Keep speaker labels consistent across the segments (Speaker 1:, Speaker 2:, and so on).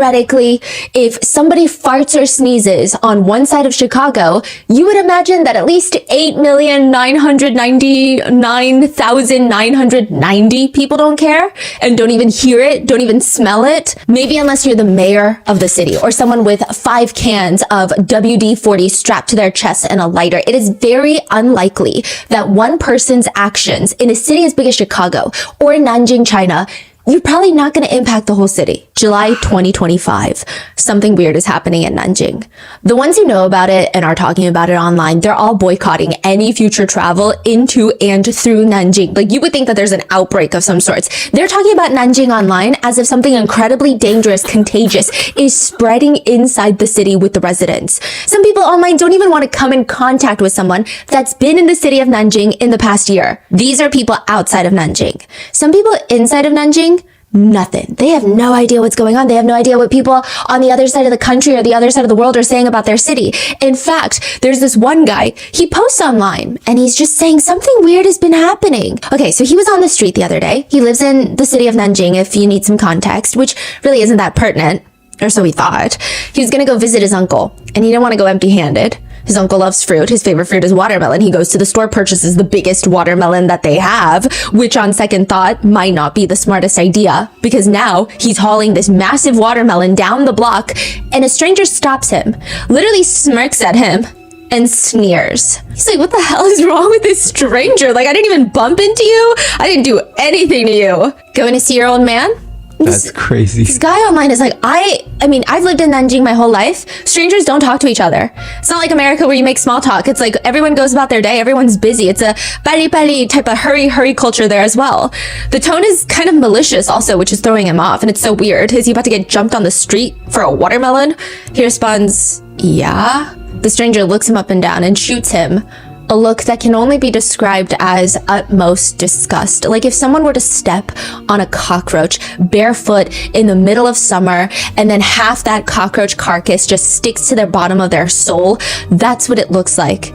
Speaker 1: theoretically, if somebody farts or sneezes on one side of Chicago, you would imagine that at least 8,999,990 people don't care and don't even hear it, don't even smell it. Maybe unless you're the mayor of the city or someone with 5 cans of WD-40 strapped to their chest and a lighter. It is very unlikely that one person's actions in a city as big as Chicago or Nanjing, China, you're probably not going to impact the whole city. July 2025. Something weird is happening in Nanjing. The ones who know about it and are talking about it online, they're all boycotting any future travel into and through Nanjing. Like, you would think that there's an outbreak of some sorts. They're talking about Nanjing online as if something incredibly dangerous, contagious is spreading inside the city with the residents. Some people online don't even want to come in contact with someone that's been in the city of Nanjing in the past year. These are people outside of Nanjing. Some people inside of Nanjing, nothing. They have no idea what's going on. They have no idea what people on the other side of the country or the other side of the world are saying about their city. In fact, there's this one guy, he posts online and he's just saying something weird has been happening. Okay, so he was on the street the other day. He lives in the city of Nanjing, if you need some context, which really isn't that pertinent, or so he thought. He was gonna go visit his uncle and he didn't want to go empty-handed. His uncle loves fruit. His favorite fruit is watermelon. He goes to the store, purchases the biggest watermelon that they have, which on second thought might not be the smartest idea, because now he's hauling this massive watermelon down the block and a stranger stops him, literally smirks at him and sneers. He's like, what the hell is wrong with this stranger? Like, I didn't even bump into you. I didn't do anything to you. Going to see your old man?
Speaker 2: That's crazy.
Speaker 1: This guy online is like, I mean, I've lived in Nanjing my whole life. Strangers don't talk to each other. It's not like America where you make small talk. It's like everyone goes about their day. Everyone's busy. It's a pali type of hurry culture there as well. The tone is kind of malicious also, which is throwing him off. And it's so weird. Is he about to get jumped on the street for a watermelon? He responds, yeah. The stranger looks him up and down and shoots him. A look that can only be described as utmost disgust. Like if someone were to step on a cockroach barefoot in the middle of summer and then half that cockroach carcass just sticks to the bottom of their soul, that's what it looks like.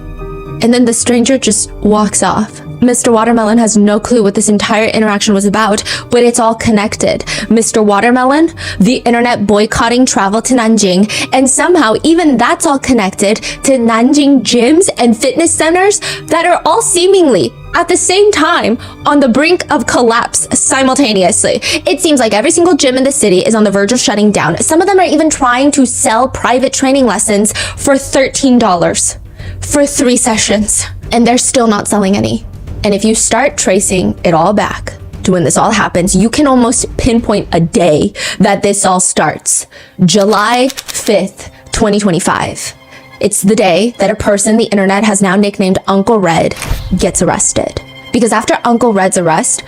Speaker 1: And then the stranger just walks off. Mr. Watermelon has no clue what this entire interaction was about, but it's all connected. Mr. Watermelon, the internet boycotting travel to Nanjing, and somehow even that's all connected to Nanjing gyms and fitness centers that are all seemingly at the same time on the brink of collapse simultaneously. It seems like every single gym in the city is on the verge of shutting down. Some of them are even trying to sell private training lessons for $13 for 3 sessions, and they're still not selling any. And if you start tracing it all back to when this all happens, you can almost pinpoint a day that this all starts. July 5th, 2025. It's the day that a person the internet has now nicknamed Uncle Red gets arrested. Because after Uncle Red's arrest,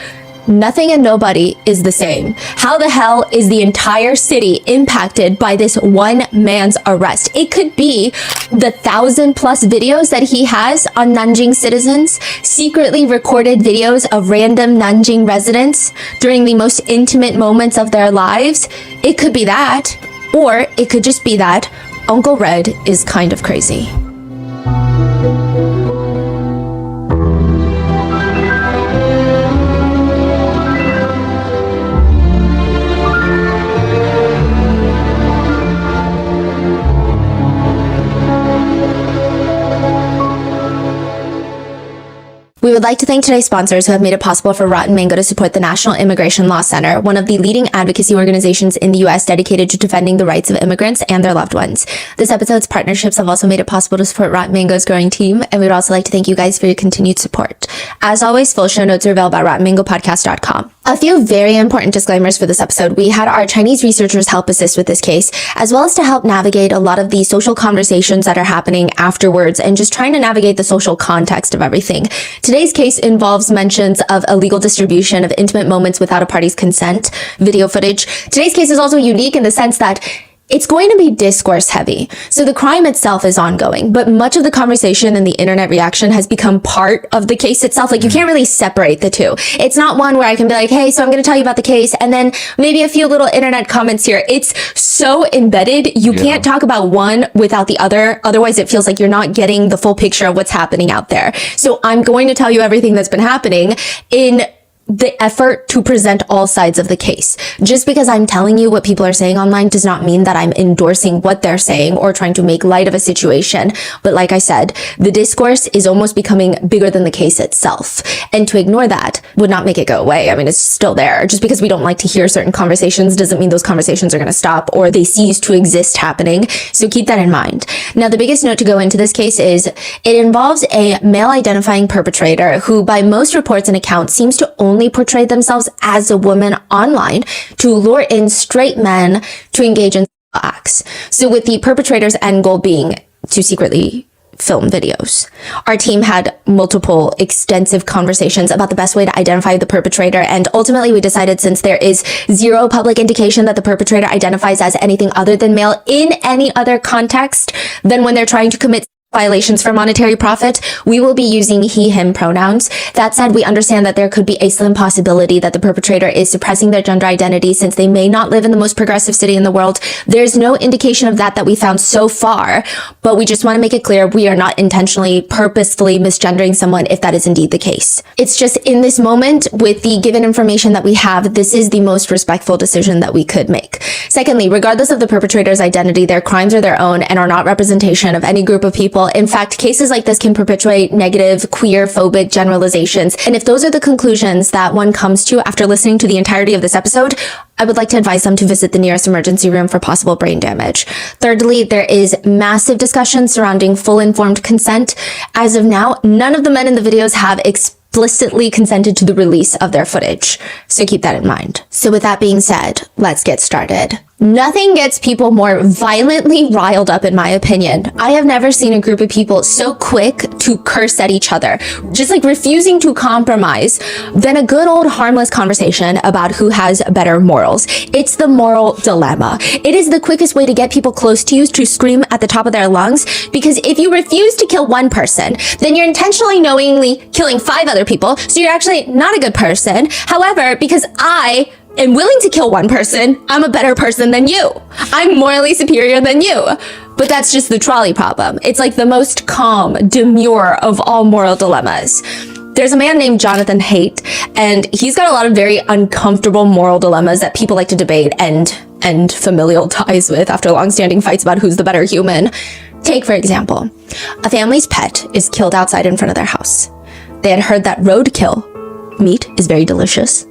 Speaker 1: nothing and nobody is the same. How the hell is the entire city impacted by this one man's arrest? It could be the 1,000+ videos that he has on Nanjing citizens, secretly recorded videos of random Nanjing residents during the most intimate moments of their lives. It could be that, or it could just be that Uncle Red is kind of crazy. We would like to thank today's sponsors who have made it possible for Rotten Mango to support the National Immigration Law Center, one of the leading advocacy organizations in the U.S. dedicated to defending the rights of immigrants and their loved ones. This episode's partnerships have also made it possible to support Rotten Mango's growing team, and we'd also like to thank you guys for your continued support. As always, full show notes are available at RottenMangoPodcast.com. A few very important disclaimers for this episode. We had our Chinese researchers help assist with this case, as well as to help navigate a lot of the social conversations that are happening afterwards and just trying to navigate the social context of everything. Today's case involves mentions of illegal distribution of intimate moments without a party's consent, video footage. Today's case is also unique in the sense that it's going to be discourse heavy. So the crime itself is ongoing, but much of the conversation and the internet reaction has become part of the case itself. Like, you can't really separate the two. It's not one where I can be like, hey, so I'm going to tell you about the case, and then maybe a few little internet comments here. It's so embedded. You can't talk about one without the other. Otherwise, it feels like you're not getting the full picture of what's happening out there. So I'm going to tell you everything that's been happening in the effort to present all sides of the case. Just because I'm telling you what people are saying online does not mean that I'm endorsing what they're saying or trying to make light of a situation. But like I said, the discourse is almost becoming bigger than the case itself. And to ignore that would not make it go away. I mean, it's still there. Just because we don't like to hear certain conversations doesn't mean those conversations are going to stop or they cease to exist happening. So keep that in mind. Now, the biggest note to go into this case is it involves a male identifying perpetrator who, by most reports and accounts, seems to only portray themselves as a woman online to lure in straight men to engage in acts. So with the perpetrator's end goal being to secretly film videos. Our team had multiple extensive conversations about the best way to identify the perpetrator, and ultimately we decided, since there is zero public indication that the perpetrator identifies as anything other than male in any other context than when they're trying to commit violations for monetary profit, we will be using he, him pronouns. That said, we understand that there could be a slim possibility that the perpetrator is suppressing their gender identity since they may not live in the most progressive city in the world. There's no indication of that we found so far, but we just want to make it clear we are not intentionally, purposefully misgendering someone if that is indeed the case. It's just in this moment, with the given information that we have, this is the most respectful decision that we could make. Secondly, regardless of the perpetrator's identity, their crimes are their own and are not representation of any group of people. In fact, cases like this can perpetuate negative, queer-phobic generalizations. And if those are the conclusions that one comes to after listening to the entirety of this episode, I would like to advise them to visit the nearest emergency room for possible brain damage. Thirdly, there is massive discussion surrounding full informed consent. As of now, none of the men in the videos have explicitly consented to the release of their footage. So keep that in mind. So with that being said, let's get started. Nothing gets people more violently riled up, in my opinion. I have never seen a group of people so quick to curse at each other, just like refusing to compromise, than a good old harmless conversation about who has better morals. It's the moral dilemma. It is the quickest way to get people close to you to scream at the top of their lungs, because if you refuse to kill one person, then you're intentionally, knowingly killing 5 other people, so you're actually not a good person. However, because I am willing to kill one person, I'm a better person than you. I'm morally superior than you. But that's just the trolley problem. It's like the most calm, demure of all moral dilemmas. There's a man named Jonathan Haidt, and he's got a lot of very uncomfortable moral dilemmas that people like to debate and familial ties with after long-standing fights about who's the better human. Take, for example, a family's pet is killed outside in front of their house. They had heard that roadkill meat is very delicious.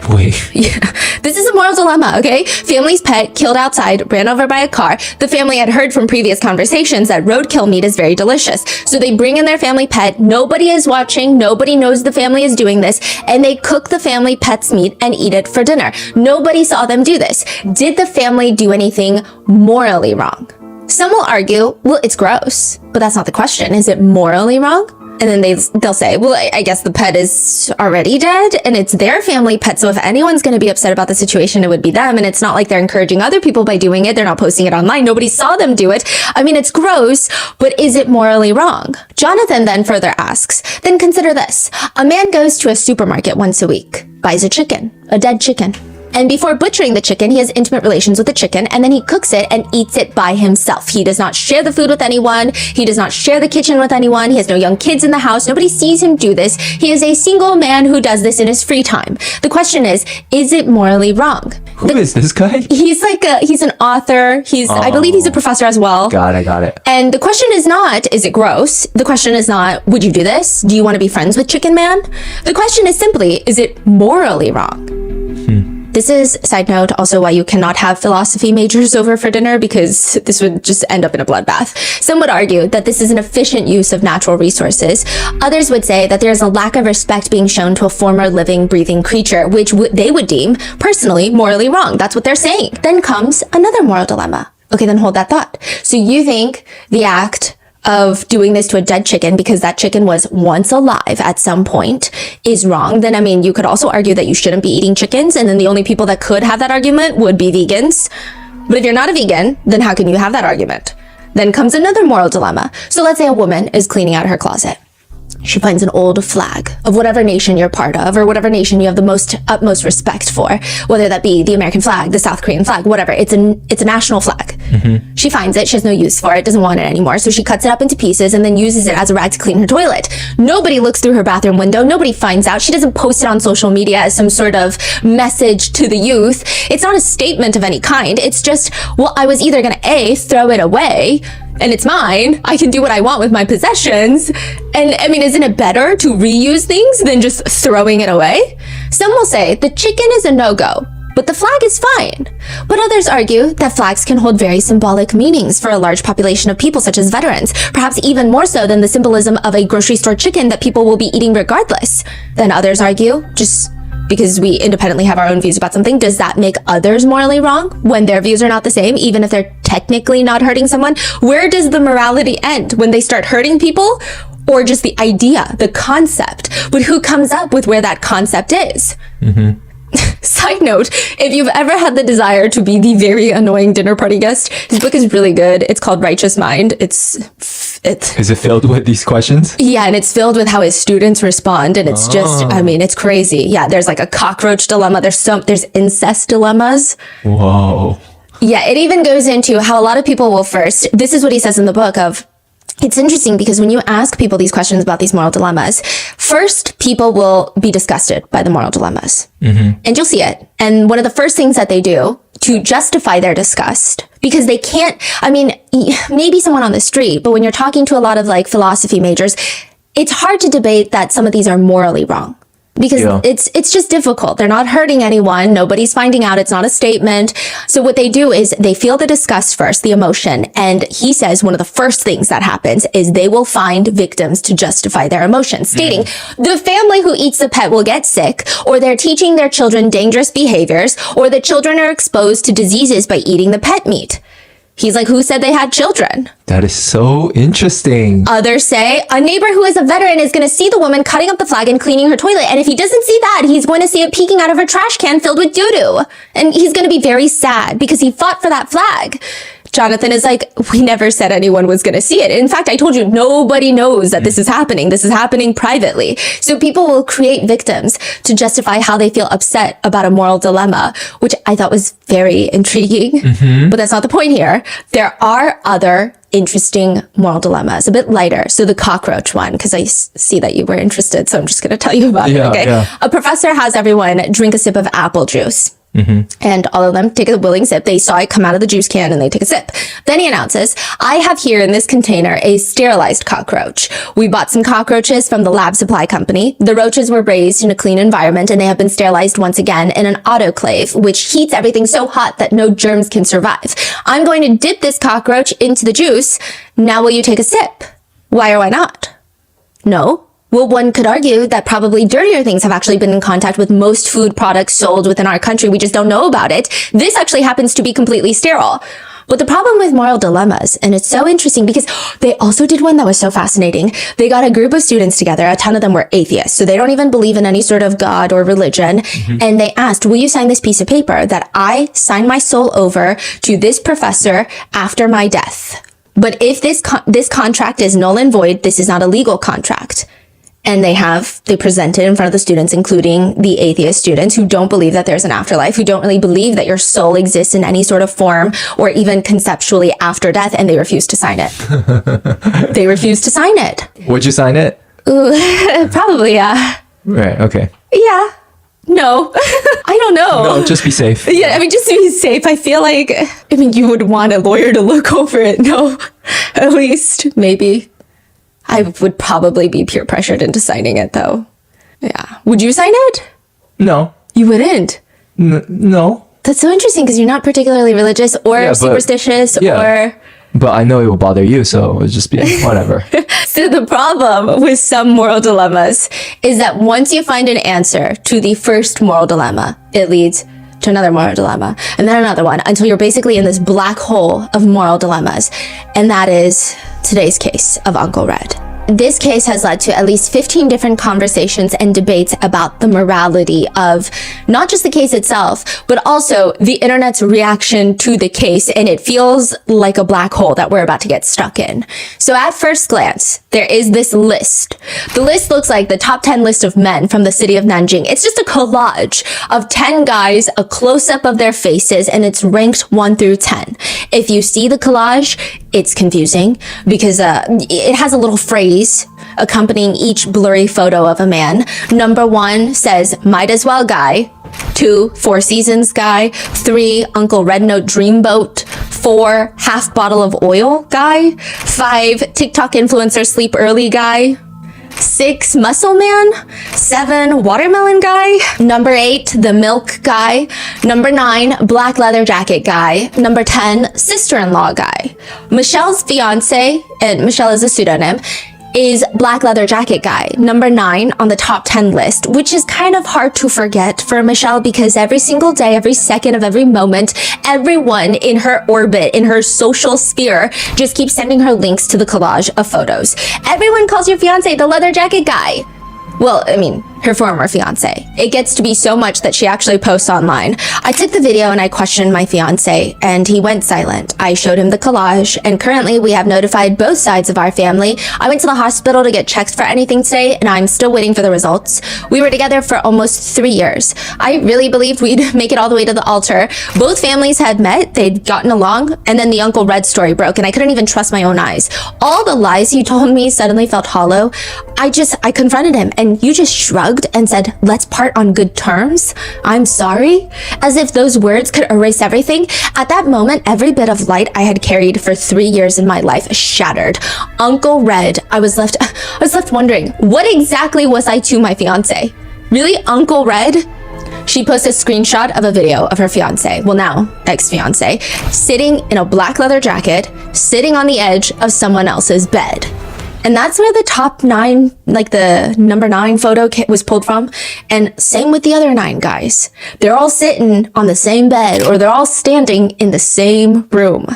Speaker 2: Wait.
Speaker 1: Yeah, this is a moral dilemma, okay? Family's pet killed outside, ran over by a car. The family had heard from previous conversations that roadkill meat is very delicious. So they bring in their family pet. Nobody is watching. Nobody knows the family is doing this. And they cook the family pet's meat and eat it for dinner. Nobody saw them do this. Did the family do anything morally wrong? Some will argue, well, it's gross, but that's not the question. Is it morally wrong? And then they'll say, well, I guess the pet is already dead and it's their family pet. So if anyone's going to be upset about the situation, it would be them. And it's not like they're encouraging other people by doing it. They're not posting it online. Nobody saw them do it. I mean, it's gross, but is it morally wrong? Jonathan then further asks, then consider this. A man goes to a supermarket once a week, buys a chicken, a dead chicken. And before butchering the chicken, he has intimate relations with the chicken, and then he cooks it and eats it by himself. He does not share the food with anyone. He does not share the kitchen with anyone. He has no young kids in the house. Nobody sees him do this. He is a single man who does this in his free time. The question is it morally wrong?
Speaker 2: Who is this guy?
Speaker 1: He's he's an author. I believe he's a professor as well.
Speaker 2: Got it.
Speaker 1: And the question is not, is it gross? The question is not, would you do this? Do you want to be friends with Chicken Man? The question is simply, is it morally wrong? This is, side note, also why you cannot have philosophy majors over for dinner, because this would just end up in a bloodbath. Some would argue that this is an efficient use of natural resources. Others would say that there is a lack of respect being shown to a former living, breathing creature, which they would deem, personally, morally wrong. That's what they're saying. Then comes another moral dilemma. Okay, then hold that thought. So you think the act of doing this to a dead chicken because that chicken was once alive at some point is wrong, then I mean, you could also argue that you shouldn't be eating chickens, and then the only people that could have that argument would be vegans. But if you're not a vegan, then how can you have that argument? Then comes another moral dilemma. So let's say a woman is cleaning out her closet. She finds an old flag of whatever nation you're part of, or whatever nation you have the utmost respect for, whether that be the American flag, the South Korean flag, whatever. It's a national flag. She finds it, she has no use for it, doesn't want it anymore, so she cuts it up into pieces and then uses it as a rag to clean her toilet. Nobody looks through her bathroom window, nobody finds out, she doesn't post it on social media as some sort of message to the youth. It's not a statement of any kind, it's just, well, I was either gonna A, throw it away, and it's mine, I can do what I want with my possessions, and I mean, isn't it better to reuse things than just throwing it away? Some will say the chicken is a no-go, but the flag is fine. But others argue that flags can hold very symbolic meanings for a large population of people such as veterans, perhaps even more so than the symbolism of a grocery store chicken that people will be eating regardless. Then others argue, just because we independently have our own views about something, does that make others morally wrong when their views are not the same, even if they're technically not hurting someone? Where does the morality end? When they start hurting people? Or just the idea, the concept? But who comes up with where that concept is? Side note, if you've ever had the desire to be the very annoying dinner party guest, his book is really good. It's called Righteous Mind. Is
Speaker 2: it filled with these questions?
Speaker 1: Yeah, and it's filled with how his students respond, and it's just, I mean, it's crazy. Yeah, there's like a cockroach dilemma. There's incest dilemmas.
Speaker 2: Whoa.
Speaker 1: Yeah, it even goes into how a lot of people will first, this is what he says in the book of, it's interesting because when you ask people these questions about these moral dilemmas, first people will be disgusted by the moral dilemmas. And you'll see it. And one of the first things that they do to justify their disgust, because they can't, I mean, maybe someone on the street, but when you're talking to a lot of like philosophy majors, it's hard to debate that some of these are morally wrong. Because it's just difficult. They're not hurting anyone. Nobody's finding out. It's not a statement. So what they do is they feel the disgust first, the emotion. And he says one of the first things that happens is they will find victims to justify their emotions, stating the family who eats the pet will get sick, or they're teaching their children dangerous behaviors, or the children are exposed to diseases by eating the pet meat. He's like, who said they had children?
Speaker 2: That is so interesting.
Speaker 1: Others say a neighbor who is a veteran is going to see the woman cutting up the flag and cleaning her toilet. And if he doesn't see that, he's going to see it peeking out of her trash can filled with doo-doo. And he's going to be very sad because he fought for that flag. Jonathan is like, we never said anyone was going to see it. In fact, I told you, nobody knows that this is happening. This is happening privately. So people will create victims to justify how they feel upset about a moral dilemma, which I thought was very intriguing. But that's not the point here. There are other interesting moral dilemmas, a bit lighter. So the cockroach one, because I see that you were interested, so I'm just going to tell you about it. Okay. Yeah. A professor has everyone drink a sip of apple juice. And all of them take a willing sip. They saw it come out of the juice can and they take a sip. Then he announces, I have here in this container a sterilized cockroach. We bought some cockroaches from the lab supply company. The roaches were raised in a clean environment and they have been sterilized once again in an autoclave, which heats everything so hot that no germs can survive. I'm going to dip this cockroach into the juice. Now will you take a sip? Why or why not? No. Well, one could argue that probably dirtier things have actually been in contact with most food products sold within our country. We just don't know about it. This actually happens to be completely sterile. But the problem with moral dilemmas, and it's so interesting because they also did one that was so fascinating. They got a group of students together. A ton of them were atheists, so they don't even believe in any sort of God or religion. And they asked, will you sign this piece of paper that I sign my soul over to this professor after my death? But if this contract is null and void, this is not a legal contract. And they present it in front of the students, including the atheist students who don't believe that there's an afterlife, who don't really believe that your soul exists in any sort of form or even conceptually after death, and they refuse to sign it. They refuse to sign it.
Speaker 2: Would you sign it?
Speaker 1: Ooh, probably, yeah.
Speaker 2: Right, okay.
Speaker 1: Yeah. No. I don't know.
Speaker 2: No, just be safe.
Speaker 1: Yeah, I mean, just to be safe, I feel like, you would want a lawyer to look over it. No, at least, maybe. I would probably be peer pressured into signing it, though. Yeah. Would you sign it?
Speaker 2: No.
Speaker 1: You wouldn't?
Speaker 2: No.
Speaker 1: That's so interesting because you're not particularly religious or superstitious or...
Speaker 2: But I know it will bother you, so it'll just be whatever.
Speaker 1: So the problem with some moral dilemmas is that once you find an answer to the first moral dilemma, it leads to another moral dilemma, and then another one, until you're basically in this black hole of moral dilemmas. And that is today's case of Uncle Red. this case has led to at least 15 different conversations and debates about the morality of not just the case itself, but also the internet's reaction to the case. And it feels like a black hole that we're about to get stuck in. So at first glance, there is this list. The list looks like the top 10 list of men from the city of Nanjing. It's just a collage of 10 guys, a close-up of their faces, and it's ranked 1 through 10. If you see the collage, it's confusing because it has a little phrase accompanying each blurry photo of a man. Number 1 says, might as well guy. 2, Four Seasons guy. 3, Uncle Red Note Dreamboat. 4, half bottle of oil guy. 5, TikTok influencer sleep early guy. 6, muscle man. 7, watermelon guy. Number 8, the milk guy. Number 9, black leather jacket guy. Number 10, sister-in-law guy. Michelle's fiance, and Michelle is a pseudonym, is black leather jacket guy, number 9 on the top 10 list, which is kind of hard to forget for Michelle because every single day, every second of every moment, everyone in her orbit, in her social sphere, just keeps sending her links to the collage of photos. Everyone calls your fiance the leather jacket guy. Well, I mean, her former fiance. It gets to be so much that she actually posts online. I took the video and I questioned my fiance and he went silent. I showed him the collage and currently we have notified both sides of our family. I went to the hospital to get checked for anything today and I'm still waiting for the results. We were together for almost 3 years. I really believed we'd make it all the way to the altar. Both families had met, they'd gotten along, and then the Uncle Red story broke and I couldn't even trust my own eyes. All the lies he told me suddenly felt hollow. I confronted him and you just shrugged and said, let's part on good terms. I'm sorry. As if those words could erase everything. At that moment, every bit of light I had carried for 3 years in my life shattered. Uncle Red, I was left wondering, what exactly was I to my fiance? Really, Uncle Red? She posted a screenshot of a video of her fiance, well now, ex-fiance, sitting in a black leather jacket, sitting on the edge of someone else's bed. And that's where the top 9, like the number 9 photo was pulled from. And same with the other 9 guys. They're all sitting on the same bed or they're all standing in the same room.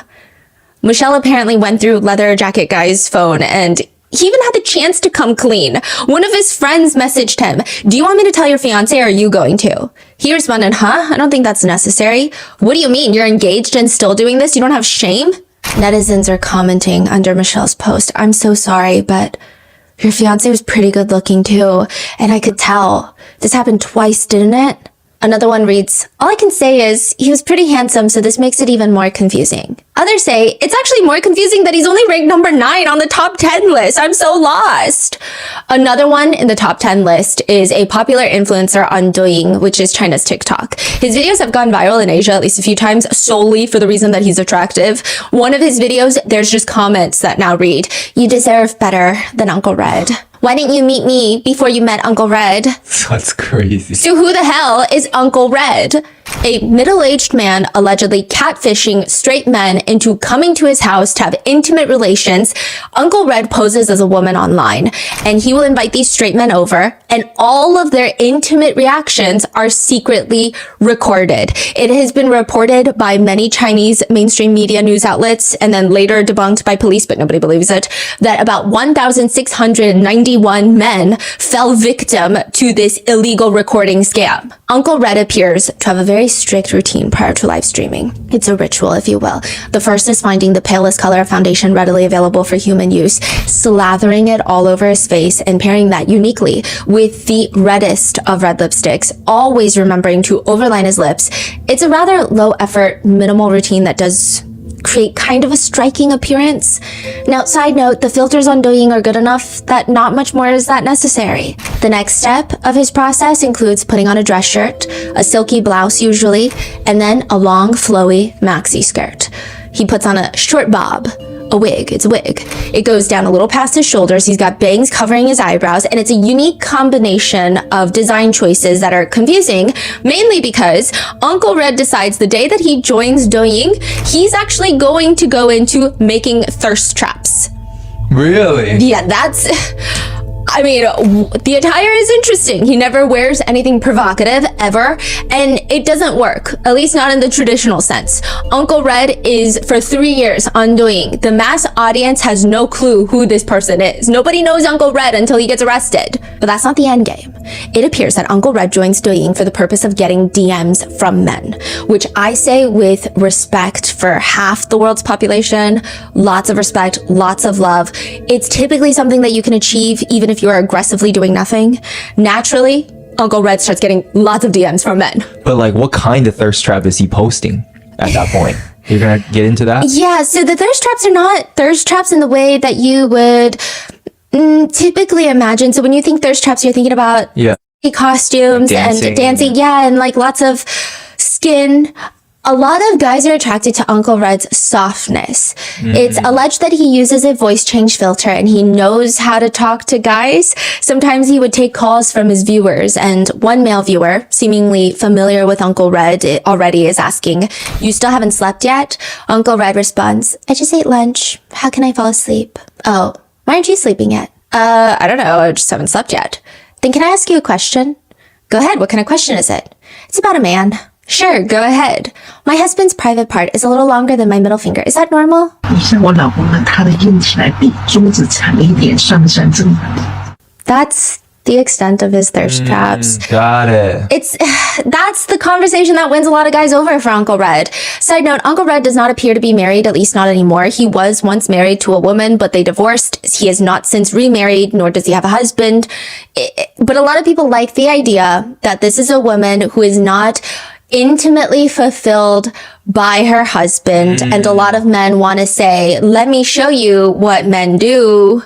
Speaker 1: Michelle apparently went through leather jacket guy's phone and he even had the chance to come clean. One of his friends messaged him, do you want me to tell your fiance or are you going to? He responded, I don't think that's necessary. What do you mean? You're engaged and still doing this? You don't have shame? Netizens are commenting under Michelle's post, I'm so sorry, but your fiance was pretty good looking too, and I could tell. This happened twice, didn't it? Another one reads, all I can say is he was pretty handsome, so this makes it even more confusing. Others say, it's actually more confusing that he's only ranked number 9 on the top 10 list. I'm so lost. Another one in the top 10 list is a popular influencer on Douyin, which is China's TikTok. His videos have gone viral in Asia at least a few times solely for the reason that he's attractive. One of his videos, there's just comments that now read, you deserve better than Uncle Red. Why didn't you meet me before you met Uncle Red?
Speaker 2: That's crazy.
Speaker 1: So who the hell is Uncle Red? A middle-aged man allegedly catfishing straight men into coming to his house to have intimate relations. Uncle Red poses as a woman online, and he will invite these straight men over, and all of their intimate reactions are secretly recorded. It has been reported by many Chinese mainstream media news outlets, and then later debunked by police, but nobody believes it, that about 1,691 men fell victim to this illegal recording scam. Uncle Red appears to have a very strict routine prior to live streaming. It's a ritual, if you will. The first is finding the palest color of foundation readily available for human use, slathering it all over his face, and pairing that uniquely with the reddest of red lipsticks, always remembering to overline his lips. It's a rather low-effort, minimal routine that does create kind of a striking appearance. Now, side note, the filters on Douyin are good enough that not much more is that necessary. The next step of his process includes putting on a dress shirt, a silky blouse usually, and then a long, flowy maxi skirt. He puts on a short bob, a wig. It's a wig. It goes down a little past his shoulders. He's got bangs covering his eyebrows, and it's a unique combination of design choices that are confusing, mainly because Uncle Red decides the day that he joins Douyin, he's actually going to go into making thirst traps.
Speaker 2: Really?
Speaker 1: Yeah, that's... I mean, the attire is interesting. He never wears anything provocative ever, and it doesn't work, at least not in the traditional sense. Uncle Red is for 3 years undoing. The mass audience has no clue who this person is. Nobody knows Uncle Red until he gets arrested. But that's not the end game. It appears that Uncle Red joins Douyin for the purpose of getting DMs from men, which I say with respect for half the world's population. Lots of respect, lots of love. It's typically something that you can achieve even if you're aggressively doing nothing. Naturally, Uncle Red starts getting lots of DMs from men.
Speaker 2: But like, what kind of thirst trap is he posting at that point? You're gonna get into that?
Speaker 1: Yeah, so the thirst traps are not thirst traps in the way that you would typically imagine. So when you think thirst traps, you're thinking about
Speaker 2: Yeah.
Speaker 1: costumes and dancing. Yeah, and like lots of skin. A lot of guys are attracted to Uncle Red's softness. It's alleged that he uses a voice change filter and he knows how to talk to guys. Sometimes he would take calls from his viewers, and one male viewer, seemingly familiar with Uncle Red already, is asking, "You still haven't slept yet?" Uncle Red responds, "I just ate lunch. How can I fall asleep?" "Oh, why aren't you sleeping yet?" I don't know. I just haven't slept yet." "Then can I ask you a question?" "Go ahead. What kind of question is it?" "It's about a man." "Sure, go ahead." "My husband's private part is a little longer than my middle finger. Is that normal?"
Speaker 3: 你像我老公呢，他的硬起来比珠子长一点，算不算正常？
Speaker 1: That's the extent of his thirst traps.
Speaker 2: Got it.
Speaker 1: That's the conversation that wins a lot of guys over for Uncle Red. Side note, Uncle Red does not appear to be married, at least not anymore. He was once married to a woman, but they divorced. He has not since remarried, nor does he have a husband. But a lot of people like the idea that this is a woman who is not intimately fulfilled by her husband, and a lot of men want to say, "Let me show you what men do."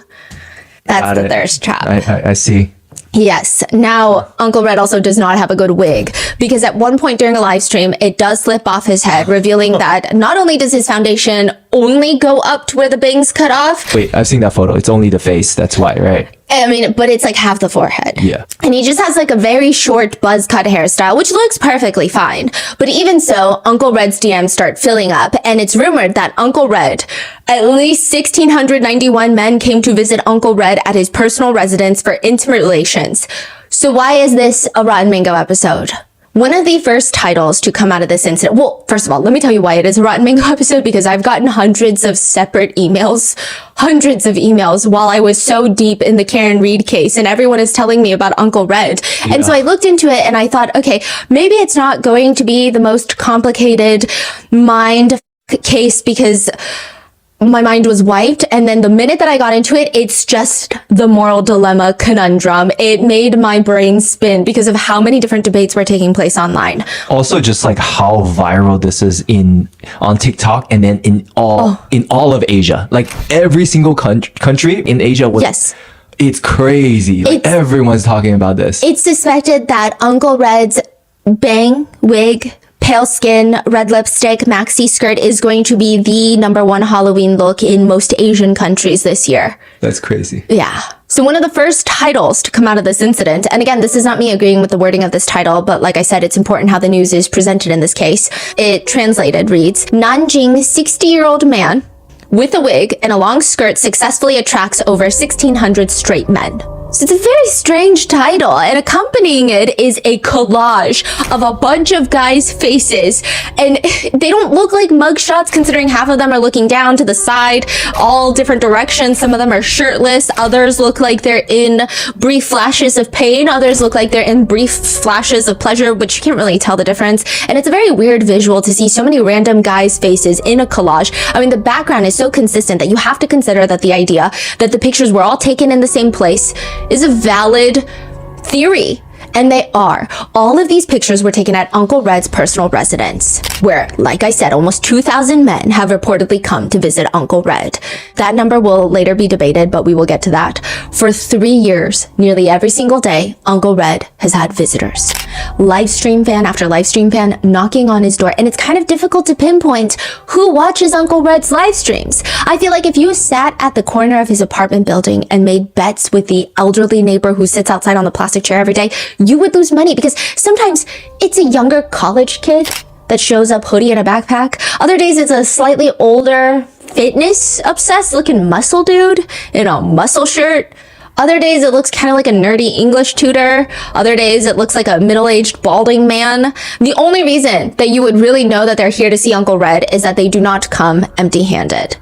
Speaker 1: That's
Speaker 2: Got
Speaker 1: the
Speaker 2: it.
Speaker 1: thirst trap.
Speaker 2: I see.
Speaker 1: Yes. Now, Uncle Red also does not have a good wig, because at one point during a live stream, it does slip off his head, revealing that not only does his foundation only go up to where the bangs cut off,
Speaker 2: Wait, I've seen that photo. It's only the face. That's why, right?
Speaker 1: I mean, but it's like half the forehead.
Speaker 2: Yeah.
Speaker 1: And he just has like a very short buzz cut hairstyle, which looks perfectly fine. But even so, Uncle Red's DMs start filling up, and it's rumored that Uncle Red, at least 1,691 men came to visit Uncle Red at his personal residence for intimate relations. So why is this a Rotten Mango episode? One of the first titles to come out of this incident, well, first of all, let me tell you why it is a Rotten Mango episode, because I've gotten hundreds of separate emails, while I was so deep in the Karen Reed case, and everyone is telling me about Uncle Red. And so I looked into it and I thought, okay, maybe it's not going to be the most complicated mind case, because my mind was wiped. And then the minute that I got into it, it's just the moral dilemma conundrum. It made my brain spin because of how many different debates were taking place online.
Speaker 2: Also, just like how viral this is on TikTok, and then in all of Asia, like every single country in Asia was.
Speaker 1: Yes.
Speaker 2: It's crazy. Like everyone's talking about this.
Speaker 1: It's suspected that Uncle Red's bang, wig, pale skin, red lipstick, maxi skirt is going to be the #1 Halloween look in most Asian countries this year.
Speaker 2: That's crazy.
Speaker 1: Yeah. So one of the first titles to come out of this incident, and again, this is not me agreeing with the wording of this title, but like I said, it's important how the news is presented in this case. It translated reads, "Nanjing 60-year-old man with a wig and a long skirt successfully attracts over 1,600 straight men." So it's a very strange title, and accompanying it is a collage of a bunch of guys' faces, and they don't look like mugshots considering half of them are looking down to the side, all different directions. Some of them are shirtless, others look like they're in brief flashes of pain, others look like they're in brief flashes of pleasure, which you can't really tell the difference. And it's a very weird visual to see so many random guys' faces in a collage. I mean, the background is so consistent that you have to consider that the idea that the pictures were all taken in the same place is a valid theory. And they are. All of these pictures were taken at Uncle Red's personal residence, where, like I said, almost 2,000 men have reportedly come to visit Uncle Red. That number will later be debated, but we will get to that. For 3 years, nearly every single day, Uncle Red has had visitors. Livestream fan after livestream fan knocking on his door, and it's kind of difficult to pinpoint who watches Uncle Red's live streams. I feel like if you sat at the corner of his apartment building and made bets with the elderly neighbor who sits outside on the plastic chair every day, you would lose money, because sometimes it's a younger college kid that shows up hoodie and a backpack. Other days it's a slightly older, fitness obsessed looking muscle dude in a muscle shirt. Other days it looks kind of like a nerdy English tutor. Other days it looks like a middle-aged balding man. The only reason that you would really know that they're here to see Uncle Red is that they do not come empty-handed.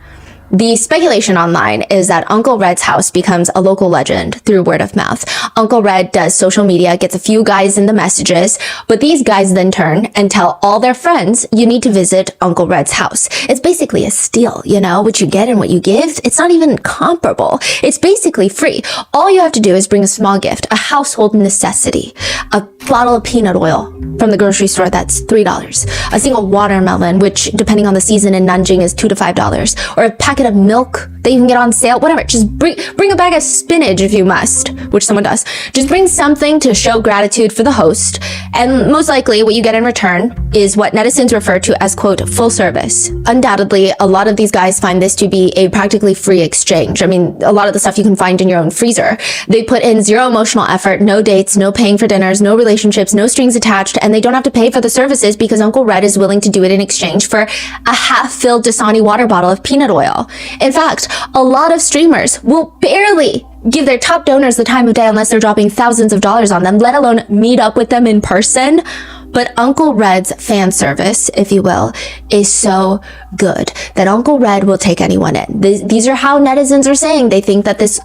Speaker 1: The speculation online is that Uncle Red's house becomes a local legend through word of mouth. Uncle Red does social media, gets a few guys in the messages, but these guys then turn and tell all their friends, you need to visit Uncle Red's house. It's basically a steal, you know, what you get and what you give. It's not even comparable. It's basically free. All you have to do is bring a small gift, a household necessity, a bottle of peanut oil from the grocery store that's $3, a single watermelon, which depending on the season in Nanjing is $2 to $5, or a packet of milk that you can get on sale, whatever. Just bring a bag of spinach if you must, which someone does. Just bring something to show gratitude for the host, and most likely what you get in return is what netizens refer to as, quote, full service. Undoubtedly, a lot of these guys find this to be a practically free exchange. I mean, a lot of the stuff you can find in your own freezer. They put in zero emotional effort, no dates, no paying for dinners, no relationships, no strings attached, and they don't have to pay for the services because Uncle Red is willing to do it in exchange for a half-filled Dasani water bottle of peanut oil. In fact, a lot of streamers will barely give their top donors the time of day unless they're dropping thousands of dollars on them, let alone meet up with them in person. But Uncle Red's fan service, if you will, is so good that Uncle Red will take anyone in. These are how netizens are saying they think that this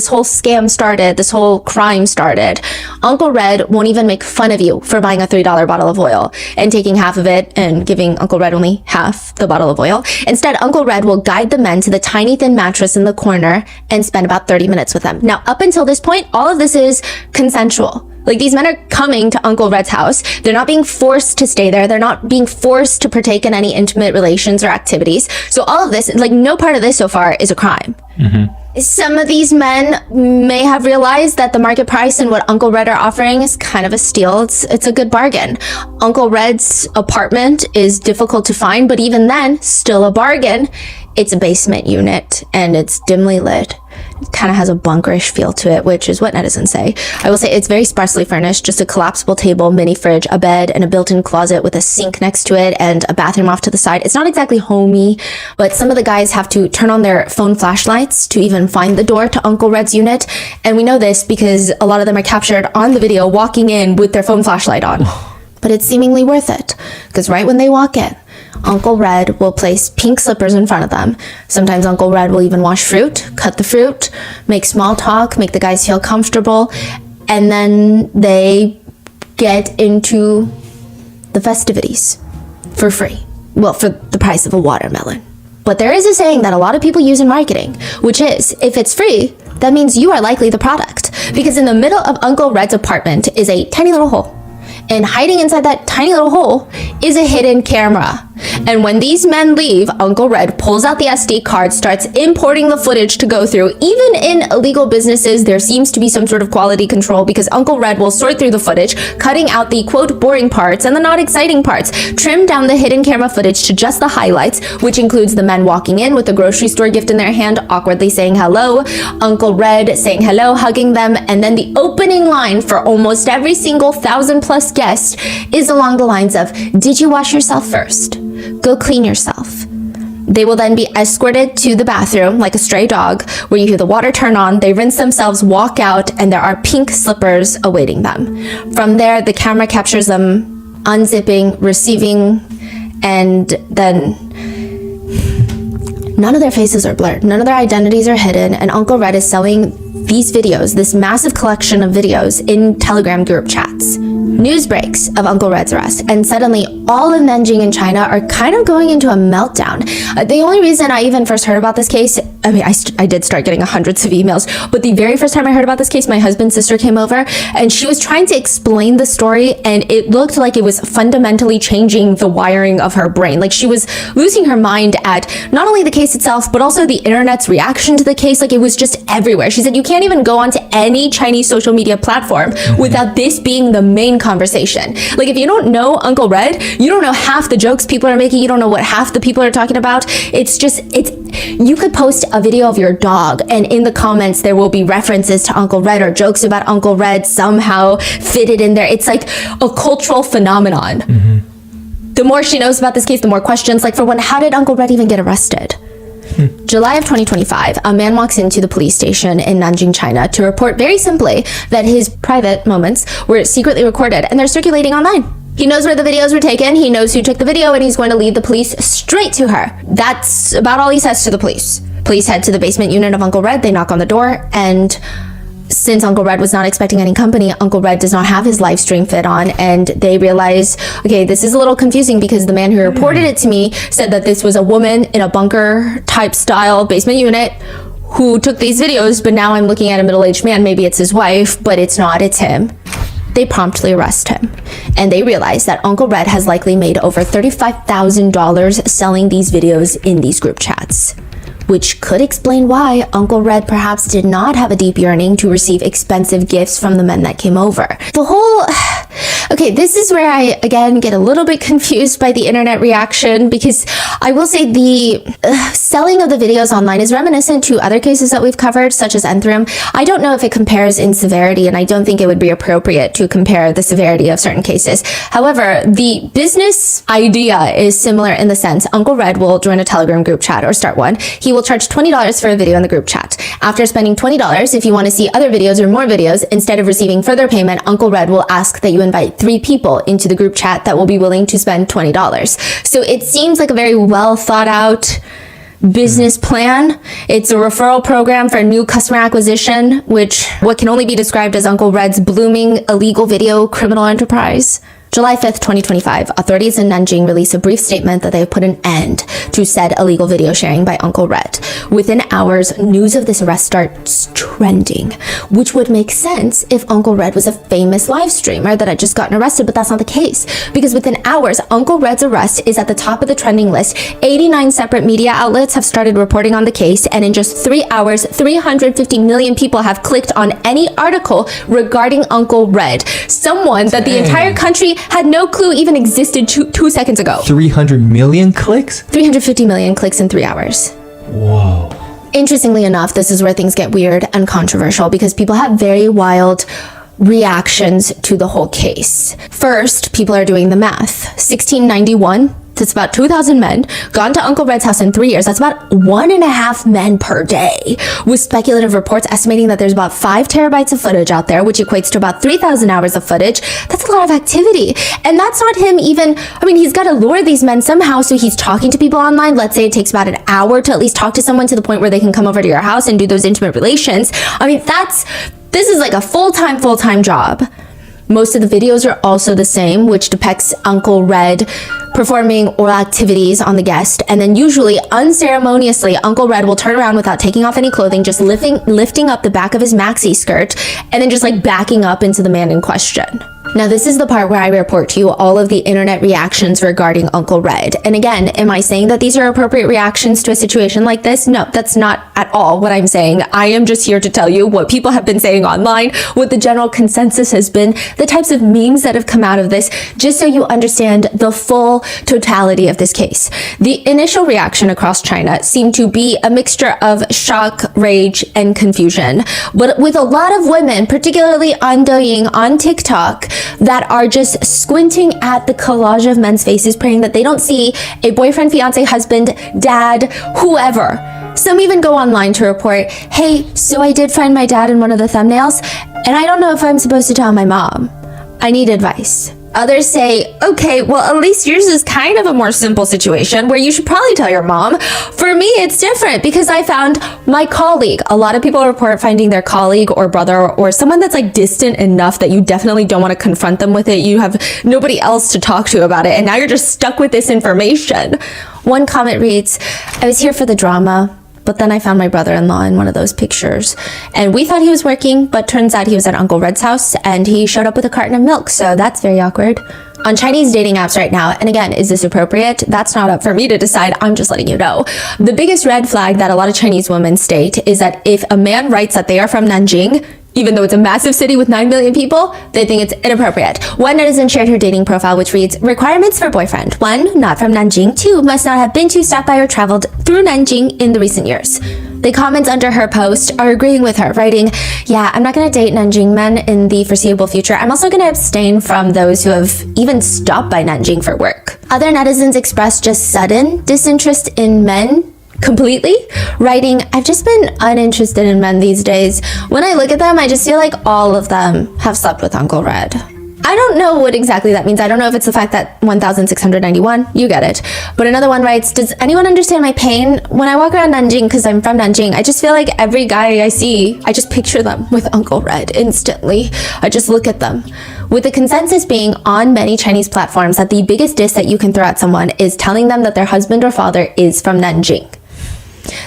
Speaker 1: whole scam started, this whole crime started. Uncle Red won't even make fun of you for buying a $3 bottle of oil and taking half of it and giving Uncle Red only half the bottle of oil. Instead, Uncle Red will guide the men to the tiny thin mattress in the corner and spend about 30 minutes with them. Now, up until this point, all of this is consensual. Like, these men are coming to Uncle Red's house. They're not being forced to stay there. They're not being forced to partake in any intimate relations or activities. So all of this, like, no part of this so far is a crime. Some of these men may have realized that the market price and what Uncle Red are offering is kind of a steal. It's a good bargain. Uncle Red's apartment is difficult to find, but even then, still a bargain. It's a basement unit and it's dimly lit. It kind of has a bunkerish feel to it, which is what netizens say. I will say it's very sparsely furnished, just a collapsible table, mini fridge, a bed, and a built-in closet with a sink next to it and a bathroom off to the side. It's not exactly homey, but some of the guys have to turn on their phone flashlights to even find the door to Uncle Red's unit. And we know this because a lot of them are captured on the video walking in with their phone flashlight on. But it's seemingly worth it, because right when they walk in, Uncle Red will place pink slippers in front of them. Sometimes Uncle Red will even wash fruit, cut the fruit, make small talk, make the guys feel comfortable, and then they get into the festivities for free. Well, for the price of a watermelon. But there is a saying that a lot of people use in marketing, which is, if it's free, that means you are likely the product. Because in the middle of Uncle Red's apartment is a tiny little hole. And hiding inside that tiny little hole is a hidden camera. And when these men leave, Uncle Red pulls out the SD card, starts importing the footage to go through. Even in illegal businesses, there seems to be some sort of quality control because Uncle Red will sort through the footage, cutting out the, quote, boring parts and the not exciting parts, trim down the hidden camera footage to just the highlights, which includes the men walking in with the grocery store gift in their hand, awkwardly saying hello, Uncle Red saying hello, hugging them, and then the opening line for almost every single 1,000+ guest is along the lines of, did you wash yourself first? Go clean yourself. They will then be escorted to the bathroom like a stray dog, where you hear the water turn on, they rinse themselves, walk out, and there are pink slippers awaiting them. From there, the camera captures them unzipping, receiving, and then none of their faces are blurred, none of their identities are hidden, and Uncle Red is selling these videos, this massive collection of videos, in Telegram group chats. News breaks of Uncle Red's arrest, and suddenly all of Nanjing and China are kind of going into a meltdown. The only reason I even first heard about this case, I mean, I did start getting hundreds of emails, but the very first time I heard about this case, my husband's sister came over, and she was trying to explain the story, and it looked like it was fundamentally changing the wiring of her brain. Like, she was losing her mind at not only the case itself, but also the internet's reaction to the case. Like, it was just everywhere. She said you can't even go onto any Chinese social media platform without this being the main conversation. Like, if you don't know Uncle Red, you don't know half the jokes people are making, you don't know what half the people are talking about. You could post a video of your dog, and in the comments there will be references to Uncle Red or jokes about Uncle Red somehow fitted in there. It's like a cultural phenomenon. The more she knows about this case, the more questions. Like, for one, how did Uncle Red even get arrested? July of 2025, a man walks into the police station in Nanjing, China to report very simply that his private moments were secretly recorded and they're circulating online. He knows where the videos were taken, he knows who took the video, and he's going to lead the police straight to her. That's about all he says to the police. Police head to the basement unit of Uncle Red, they knock on the door, and since Uncle Red was not expecting any company, Uncle Red does not have his live stream fit on, and they realize, okay, this is a little confusing because the man who reported it to me said that this was a woman in a bunker type style basement unit who took these videos, but now I'm looking at a middle-aged man, maybe it's his wife, but it's not, it's him. They promptly arrest him, and they realize that Uncle Red has likely made over $35,000 selling these videos in these group chats, which could explain why Uncle Red perhaps did not have a deep yearning to receive expensive gifts from the men that came over. The whole... Okay, this is where I, again, get a little bit confused by the internet reaction, because I will say the selling of the videos online is reminiscent to other cases that we've covered, such as Enthrim. I don't know if it compares in severity, and I don't think it would be appropriate to compare the severity of certain cases. However, the business idea is similar in the sense Uncle Red will join a Telegram group chat or start one. He will charge $20 for a video in the group chat. After spending $20, if you want to see other videos or more videos, instead of receiving further payment, Uncle Red will ask that you invite 3 people into the group chat that will be willing to spend $20. So it seems like a very well thought out business plan. It's a referral program for new customer acquisition, which what can only be described as Uncle Red's blooming illegal video criminal enterprise. July 5th, 2025, authorities in Nanjing release a brief statement that they have put an end to said illegal video sharing by Uncle Red. Within hours, news of this arrest starts trending, which would make sense if Uncle Red was a famous live streamer that had just gotten arrested, but that's not the case. Because within hours, Uncle Red's arrest is at the top of the trending list. 89 separate media outlets have started reporting on the case, and in just 3 hours, 350 million people have clicked on any article regarding Uncle Red. Someone that the entire country had no clue even existed 2 seconds ago.
Speaker 2: 300 million clicks?
Speaker 1: 350 million clicks in 3 hours.
Speaker 2: Whoa.
Speaker 1: Interestingly enough, this is where things get weird and controversial because people have very wild reactions to the whole case. First, people are doing the math. 1691, that's about 2,000 men, gone to Uncle Red's house in 3 years. That's about 1.5 men per day, with speculative reports estimating that there's about 5 terabytes of footage out there, which equates to about 3,000 hours of footage. That's a lot of activity. And that's not him even, I mean, he's got to lure these men somehow, so he's talking to people online. Let's say it takes about an hour to at least talk to someone to the point where they can come over to your house and do those intimate relations. I mean, this is like a full-time job. Most of the videos are also the same, which depicts Uncle Red performing oral activities on the guest, and then usually unceremoniously Uncle Red will turn around without taking off any clothing, just lifting up the back of his maxi skirt and then just like backing up into the man in question. Now, this is the part where I report to you all of the internet reactions regarding Uncle Red. And again, am I saying that these are appropriate reactions to a situation like this? No, that's not at all what I'm saying. I am just here to tell you what people have been saying online, what the general consensus has been, the types of memes that have come out of this, just so you understand the full totality of this case. The initial reaction across China seemed to be a mixture of shock, rage, and confusion. But with a lot of women, particularly on Douyin, on TikTok, that are just squinting at the collage of men's faces, praying that they don't see a boyfriend, fiance, husband, dad, whoever. Some even go online to report, hey, so I did find my dad in one of the thumbnails, and I don't know if I'm supposed to tell my mom. I need advice. Others say, okay, well, at least yours is kind of a more simple situation where you should probably tell your mom. For me, it's different because I found my colleague. A lot of people report finding their colleague or brother or someone that's like distant enough that you definitely don't want to confront them with it. You have nobody else to talk to about it, and now you're just stuck with this information. One comment reads, I was here for the drama, but then I found my brother-in-law in one of those pictures. And we thought he was working, but turns out he was at Uncle Red's house and he showed up with a carton of milk, so that's very awkward. On Chinese dating apps right now, and again, is this appropriate? That's not up for me to decide, I'm just letting you know. The biggest red flag that a lot of Chinese women state is that if a man writes that they are from Nanjing, even though it's a massive city with 9 million people, they think it's inappropriate. One netizen shared her dating profile, which reads, requirements for boyfriend. 1, not from Nanjing. 2, must not have been to, stopped by, or traveled through Nanjing in the recent years. The comments under her post are agreeing with her, writing, yeah, I'm not going to date Nanjing men in the foreseeable future. I'm also going to abstain from those who have even stopped by Nanjing for work. Other netizens expressed just sudden disinterest in men completely, writing, I've just been uninterested in men these days. When I look at them, I just feel like all of them have slept with Uncle Red. I don't know what exactly that means. I don't know if it's the fact that 1691, you get it. But another one writes, does anyone understand my pain? When I walk around Nanjing, because I'm from Nanjing, I just feel like every guy I see, I just picture them with Uncle Red instantly. I just look at them. With the consensus being on many Chinese platforms that the biggest diss that you can throw at someone is telling them that their husband or father is from Nanjing.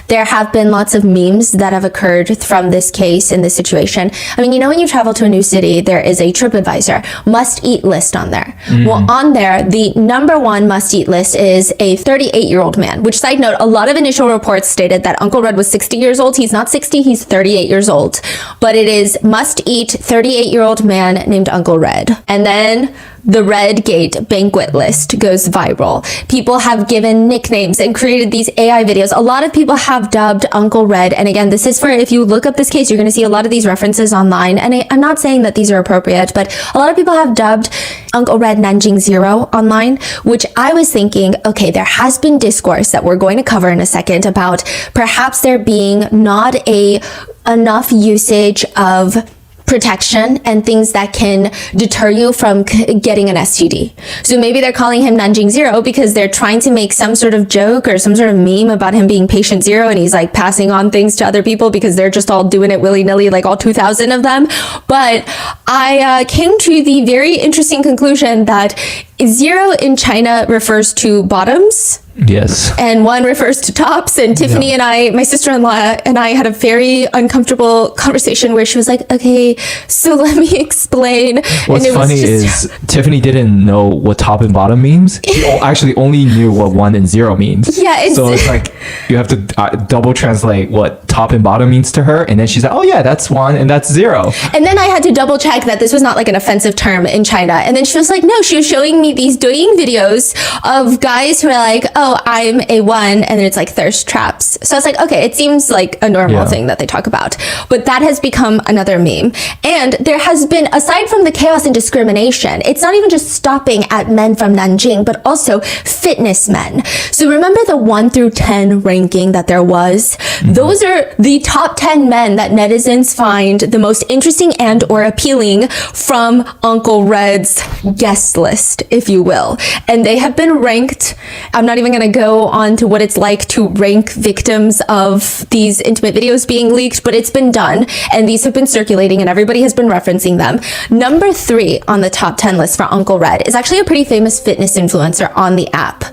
Speaker 1: There have been lots of memes that have occurred from this case in this situation. I mean, you know, when you travel to a new city, there is a TripAdvisor must-eat list on there. Well, on there, the number one must-eat list is a 38-year-old man, which, side note, a lot of initial reports stated that Uncle Red was 60 years old. He's not 60, he's 38 years old. But it is must-eat 38-year-old man named Uncle Red. And then the Red Gate banquet list goes viral. People have given nicknames and created these AI videos. A lot of people have dubbed Uncle Red. And again, this is for, if you look up this case, you're going to see a lot of these references online. And I'm not saying that these are appropriate, but a lot of people have dubbed Uncle Red Nanjing Zero online, which I was thinking, okay, there has been discourse that we're going to cover in a second about perhaps there being not enough usage of protection and things that can deter you from getting an STD. So maybe they're calling him Nanjing Zero because they're trying to make some sort of joke or some sort of meme about him being patient zero, and he's like passing on things to other people because they're just all doing it willy-nilly, like all 2,000 of them. But I came to the very interesting conclusion that zero in China refers to bottoms.
Speaker 2: Yes.
Speaker 1: And one refers to tops. And Tiffany and I, my sister-in-law and I, had a very uncomfortable conversation where she was like, okay, so let me explain.
Speaker 2: What's funny is Tiffany didn't know what top and bottom means. She actually only knew what 1 and 0 means.
Speaker 1: Yeah,
Speaker 2: so it's like you have to double translate what top and bottom means to her. And then she's like, oh yeah, that's 1 and that's 0.
Speaker 1: And then I had to double check that this was not like an offensive term in China. And then she was like, no, she was showing me these Douyin videos of guys who are like, oh, I'm a 1, and then it's like thirst traps. So I was like, okay, it seems like a normal thing that they talk about. But that has become another meme. And there has been, aside from the chaos and discrimination, it's not even just stopping at men from Nanjing, but also fitness men. So remember the 1 through 10 ranking that there was? Those are the top 10 men that netizens find the most interesting and or appealing from Uncle Red's guest list, if you will. And they have been ranked. I'm not even going to go on to what it's like to rank victims of these intimate videos being leaked, but it's been done, and these have been circulating and everybody has been referencing them. Number 3 on the top 10 list for Uncle Red is actually a pretty famous fitness influencer on the app,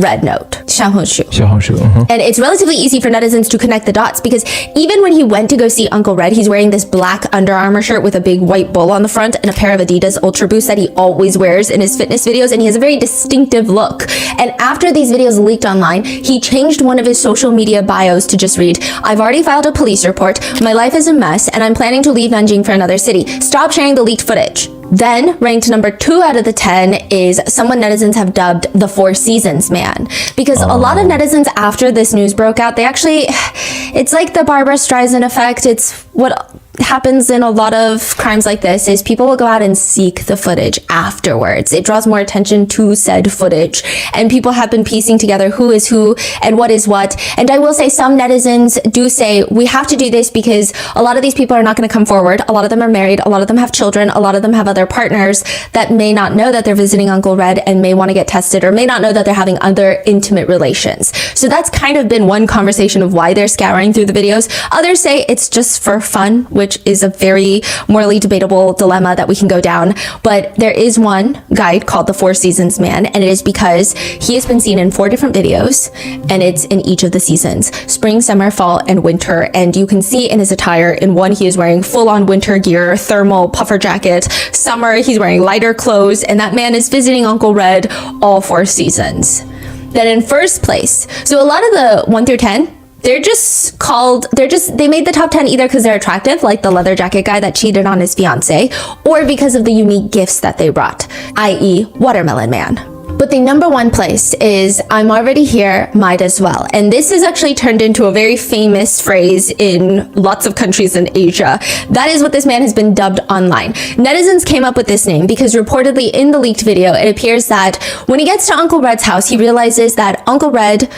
Speaker 1: Red Note, Xiaohongshu. And it's relatively easy for netizens to connect the dots because even when he went to go see Uncle Red, he's wearing this black Under Armour shirt with a big white bull on the front and a pair of Adidas Ultra Boosts that he always wears in his fitness videos, and he has a very distinctive look. And after these videos leaked online, he changed one of his social media bios to just read, I've already filed a police report, my life is a mess, and I'm planning to leave Nanjing for another city. Stop sharing the leaked footage. Then, ranked number 2 out of the 10 is someone netizens have dubbed the 4 Seasons man. Because a lot of netizens, after this news broke out, they actually, it's like the Barbara Streisand effect. It's what happens in a lot of crimes like this is people will go out and seek the footage afterwards. It draws more attention to said footage, and people have been piecing together who is who and what is what. And I will say some netizens do say we have to do this because a lot of these people are not going to come forward. A lot of them are married, a lot of them have children, a lot of them have other partners that may not know that they're visiting Uncle Red and may want to get tested, or may not know that they're having other intimate relations. So that's kind of been one conversation of why they're scouring through the videos. Others say it's just for fun, which is a very morally debatable dilemma that we can go down. But there is one guide called the 4 Seasons man, and it is because he has been seen in 4 different videos, and it's in each of the seasons: spring, summer, fall, and winter. And you can see in his attire, in one he is wearing full-on winter gear, thermal puffer jacket. Summer, he's wearing lighter clothes, and that man is visiting Uncle Red all 4 seasons. Then in first place, so a lot of the 1 through 10, they made the top 10 either because they're attractive, like the leather jacket guy that cheated on his fiance, or because of the unique gifts that they brought, i.e. Watermelon Man. But the number 1 place is, I'm already here, might as well. And this is actually turned into a very famous phrase in lots of countries in Asia. That is what this man has been dubbed online. Netizens came up with this name because reportedly in the leaked video, it appears that when he gets to Uncle Red's house, he realizes that Uncle Red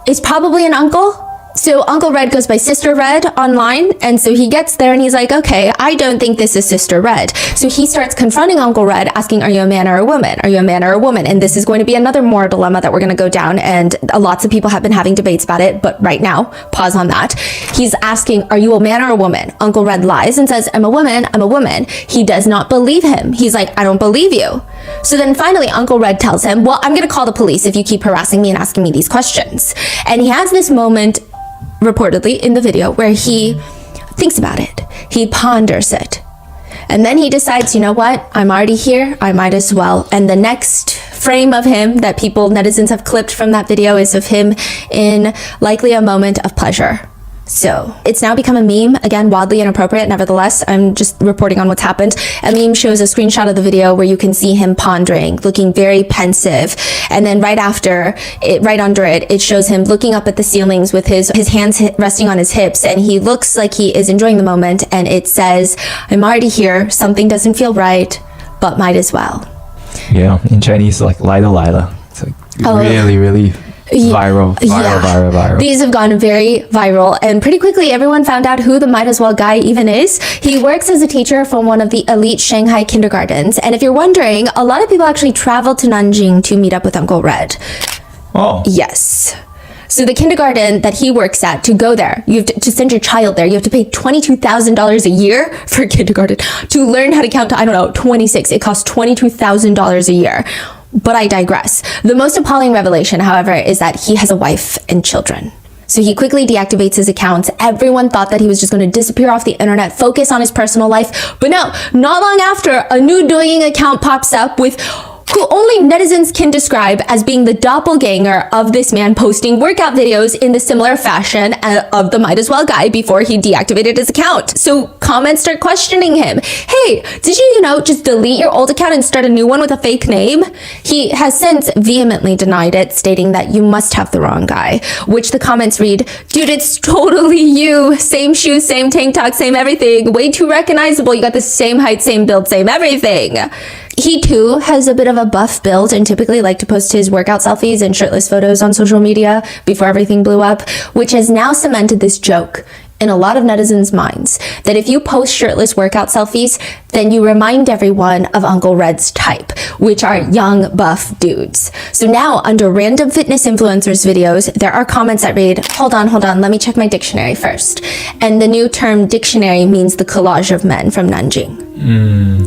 Speaker 1: is probably an uncle. So Uncle Red goes by Sister Red online, and so he gets there and he's like, okay, I don't think this is Sister Red. So he starts confronting Uncle Red, asking, are you a man or a woman? Are you a man or a woman? And this is going to be another moral dilemma that we're going to go down, and lots of people have been having debates about it, but right now, pause on that. He's asking, are you a man or a woman? Uncle Red lies and says, I'm a woman, I'm a woman. He does not believe him. He's like, I don't believe you. So then finally, Uncle Red tells him, well, I'm going to call the police if you keep harassing me and asking me these questions. And he has this moment reportedly in the video where he thinks about it, he ponders it, and then he decides, you know what, I'm already here, I might as well. And the next frame of him that netizens have clipped from that video is of him in likely a moment of pleasure. So it's now become a meme, again, wildly inappropriate. Nevertheless, I'm just reporting on what's happened. A meme shows a screenshot of the video where you can see him pondering, looking very pensive. And then right after it, right under it, it shows him looking up at the ceilings with his hands resting on his hips. And he looks like he is enjoying the moment. And it says, I'm already here. Something doesn't feel right, but might as well.
Speaker 2: Yeah, in Chinese, like Lila. It's like really viral. These have gone very viral, and pretty quickly everyone found out who the might as well guy even is. He works as a teacher from one of the elite Shanghai kindergartens, and if you're wondering, a lot of people actually travel to Nanjing to meet up with Uncle Red. Oh.
Speaker 1: Yes. So the kindergarten that he works at, to go there, you have to send your child there, you have to pay $22,000 a year for kindergarten to learn how to count to, I don't know, 26. It costs $22,000 a year. But I digress. The most appalling revelation, however, is that he has a wife and children. So he quickly deactivates his accounts. Everyone thought that he was just going to disappear off the internet, focus on his personal life. But no, not long after, a new Douyin account pops up with who only netizens can describe as being the doppelganger of this man posting workout videos in the similar fashion of the might as well guy before he deactivated his account. So comments start questioning him. Hey, did you, just delete your old account and start a new one with a fake name? He has since vehemently denied it, stating that you must have the wrong guy, which the comments read, dude, it's totally you. Same shoes, same tank top, same everything. Way too recognizable. You got the same height, same build, same everything. He too has a bit of a buff build and typically liked to post his workout selfies and shirtless photos on social media before everything blew up, which has now cemented this joke in a lot of netizens' minds that if you post shirtless workout selfies, then you remind everyone of Uncle Red's type, which are young, buff dudes. So now, under random fitness influencers' videos, there are comments that read, hold on, let me check my dictionary first. And the new term dictionary means the collage of men from Nanjing.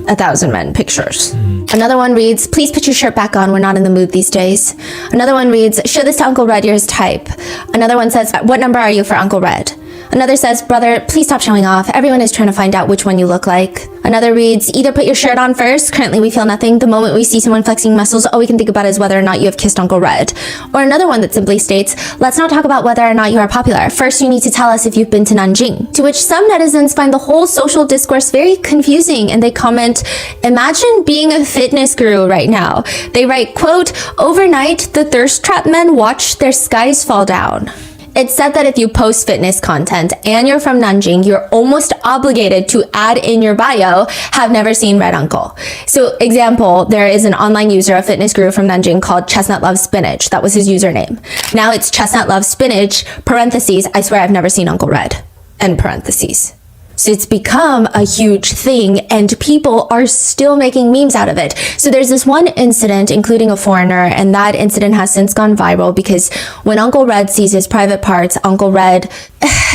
Speaker 1: 1,000 men pictures. Another one reads, please put your shirt back on, we're not in the mood these days. Another one reads, show this to Uncle Red, you're his type. Another one says, what number are you for Uncle Red? Another says, brother, please stop showing off. Everyone is trying to find out which one you look like. Another reads, either put your shirt on first. Currently, we feel nothing. The moment we see someone flexing muscles, all we can think about is whether or not you have kissed Uncle Red. Or another one that simply states, let's not talk about whether or not you are popular. First, you need to tell us if you've been to Nanjing. To which some netizens find the whole social discourse very confusing, and they comment, imagine being a fitness guru right now. They write, quote, overnight, the thirst trap men watch their skies fall down. It's said that if you post fitness content and you're from Nanjing, you're almost obligated to add in your bio, have never seen Red Uncle. So example, there is an online user, a fitness guru from Nanjing called Chestnut Loves Spinach. That was his username. Now it's Chestnut Loves Spinach, parentheses, I swear I've never seen Uncle Red, end parentheses. So it's become a huge thing and people are still making memes out of it. So there's this one incident, including a foreigner, and that incident has since gone viral because when Uncle Red sees his private parts, Uncle Red,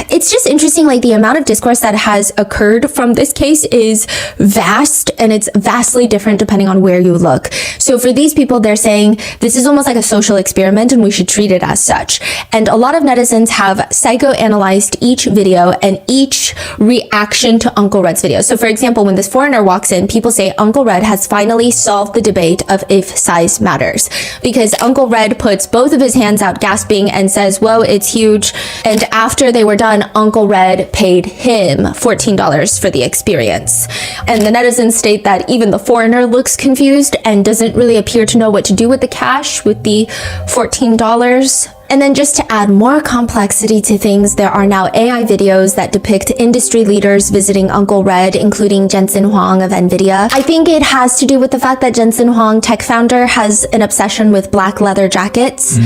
Speaker 1: it's just interesting, like the amount of discourse that has occurred from this case is vast and it's vastly different depending on where you look. So for these people, they're saying this is almost like a social experiment and we should treat it as such. And a lot of netizens have psychoanalyzed each video and each reaction to Uncle Red's video. So for example, when this foreigner walks in, people say Uncle Red has finally solved the debate of if size matters because Uncle Red puts both of his hands out gasping and says, whoa, it's huge. And after they were done, Uncle Red paid him $14 for the experience. And the netizens state that even the foreigner looks confused and doesn't really appear to know what to do with the cash, with the $14. And then just to add more complexity to things, there are now AI videos that depict industry leaders visiting Uncle Red, including Jensen Huang of NVIDIA. I think it has to do with the fact that Jensen Huang, tech founder, has an obsession with black leather jackets,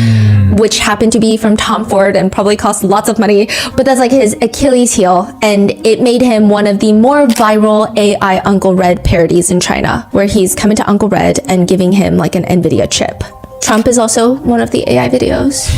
Speaker 1: which happen to be from Tom Ford and probably cost lots of money, but that's like his Achilles heel, and it made him one of the more viral AI Uncle Red parodies in China, where he's coming to Uncle Red and giving him like an NVIDIA chip. Trump is also one of the AI videos.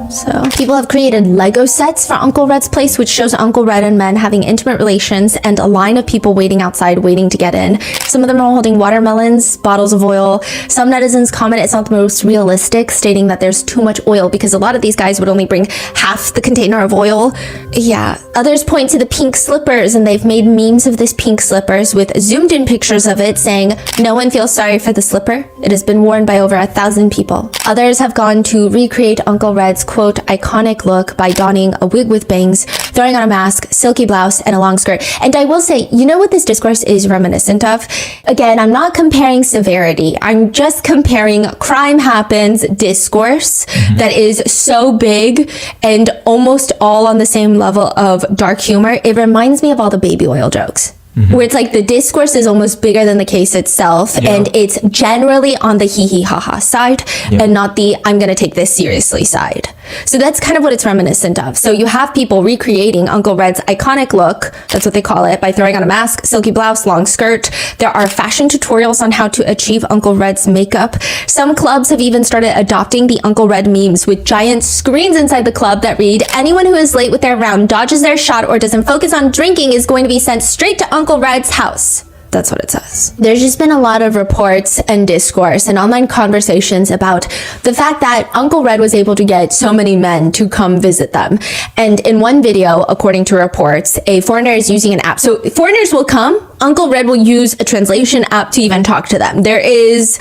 Speaker 1: So people have created Lego sets for Uncle Red's place, which shows Uncle Red and men having intimate relations and a line of people waiting outside waiting to get in. Some of them are holding watermelons, bottles of oil. Some netizens comment it's not the most realistic, stating that there's too much oil because a lot of these guys would only bring half the container of oil. Yeah. Others point to the pink slippers, and they've made memes of this pink slippers with zoomed in pictures of it saying, "No one feels sorry for the slipper. It has been worn by over 1,000 people." Others have gone to recreate Uncle Red's quote, iconic look by donning a wig with bangs, throwing on a mask, silky blouse, and a long skirt. And I will say, you know what this discourse is reminiscent of? Again, I'm not comparing severity. I'm just comparing crime happens discourse that is so big and almost all on the same level of dark humor. It reminds me of all the baby oil jokes. Where it's like the discourse is almost bigger than the case itself, and it's generally on the hee ha ha side and not the I'm gonna take this seriously side. So that's kind of what it's reminiscent of. So you have people recreating Uncle Red's iconic look, that's what they call it, by throwing on a mask, silky blouse, long skirt. There are fashion tutorials on how to achieve Uncle Red's makeup. Some clubs have even started adopting the Uncle Red memes with giant screens inside the club that read, anyone who is late with their round, dodges their shot, or doesn't focus on drinking is going to be sent straight to Uncle Red's house. That's what it says. There's just been a lot of reports and discourse and online conversations about the fact that Uncle Red was able to get so many men to come visit them. And in one video, according to reports, a foreigner is using an app. So foreigners will come, Uncle Red will use a translation app to even talk to them. There is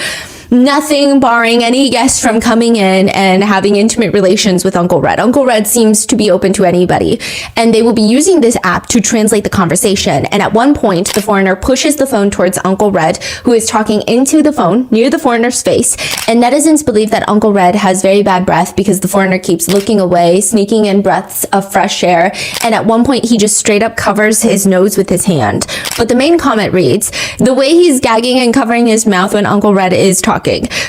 Speaker 1: nothing barring any guest from coming in and having intimate relations with Uncle Red. Uncle Red seems to be open to anybody, and they will be using this app to translate the conversation. And at one point, the foreigner pushes the phone towards Uncle Red, who is talking into the phone near the foreigner's face, and netizens believe that Uncle Red has very bad breath because the foreigner keeps looking away, sneaking in breaths of fresh air, and at one point he just straight up covers his nose with his hand. But the main comment reads, the way he's gagging and covering his mouth when Uncle Red is talking.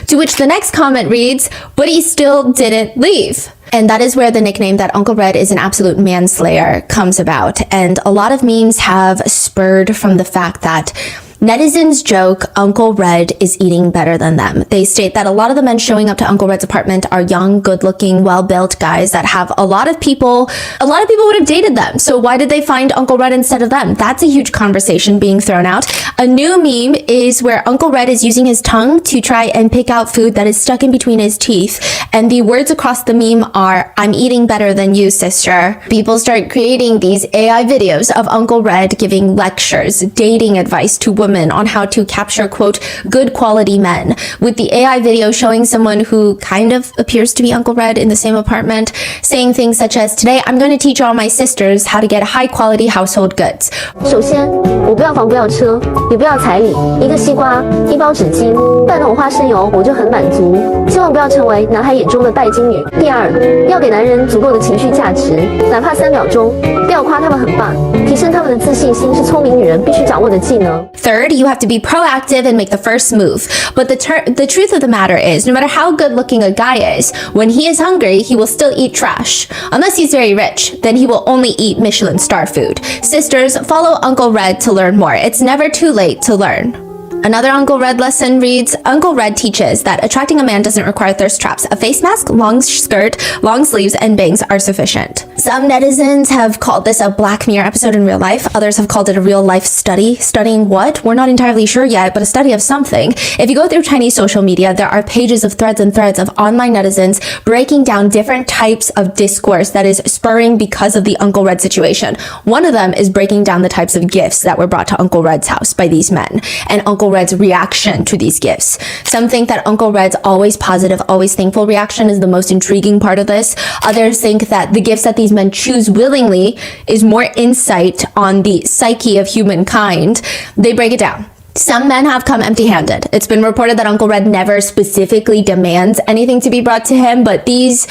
Speaker 1: To which the next comment reads, but he still didn't leave. And that is where the nickname that Uncle Red is an absolute manslayer comes about. And a lot of memes have spurred from the fact that netizens joke Uncle Red is eating better than them. They state that a lot of the men showing up to Uncle Red's apartment are young, good-looking, well-built guys that have a lot of people would have dated them. So why did they find Uncle Red instead of them? That's a huge conversation being thrown out. A new meme is where Uncle Red is using his tongue to try and pick out food that is stuck in between his teeth. And the words across the meme are, I'm eating better than you, sister. People start creating these AI videos of Uncle Red giving lectures, dating advice to women on how to capture, quote, good quality men, with the AI video showing someone who kind of appears to be Uncle Red in the same apartment, saying things such as, today I'm going to teach all my sisters how to get high quality household goods.
Speaker 4: 首先，我不要房，不要车，也不要彩礼，一个西瓜，一包纸巾，半桶花生油，我就很满足。千万不要成为男孩眼中的拜金女。第二，要给男人足够的情绪价值，哪怕3秒钟，不要夸他们很棒，提升他们的自信心是聪明女人必须掌握的技能。
Speaker 1: Third, you have to be proactive and make the first move. But the truth of the matter is, no matter how good looking a guy is, when he is hungry, he will still eat trash. Unless he's very rich, then he will only eat Michelin star food. Sisters, follow Uncle Red to learn more. It's never too late to learn. Another Uncle Red lesson reads, Uncle Red teaches that attracting a man doesn't require thirst traps. A face mask, long skirt, long sleeves, and bangs are sufficient. Some netizens have called this a Black Mirror episode in real life. Others have called it a real life study. Studying what? We're not entirely sure yet, but a study of something. If you go through Chinese social media, there are pages of threads and threads of online netizens breaking down different types of discourse that is spurring because of the Uncle Red situation. One of them is breaking down the types of gifts that were brought to Uncle Red's house by these men, and Uncle Red's reaction to these gifts. Some think that Uncle Red's always positive, always thankful reaction is the most intriguing part of this. Others think that the gifts that these men choose willingly is more insight on the psyche of humankind. They break it down. Some men have come empty-handed. It's been reported that Uncle Red never specifically demands anything to be brought to him, but these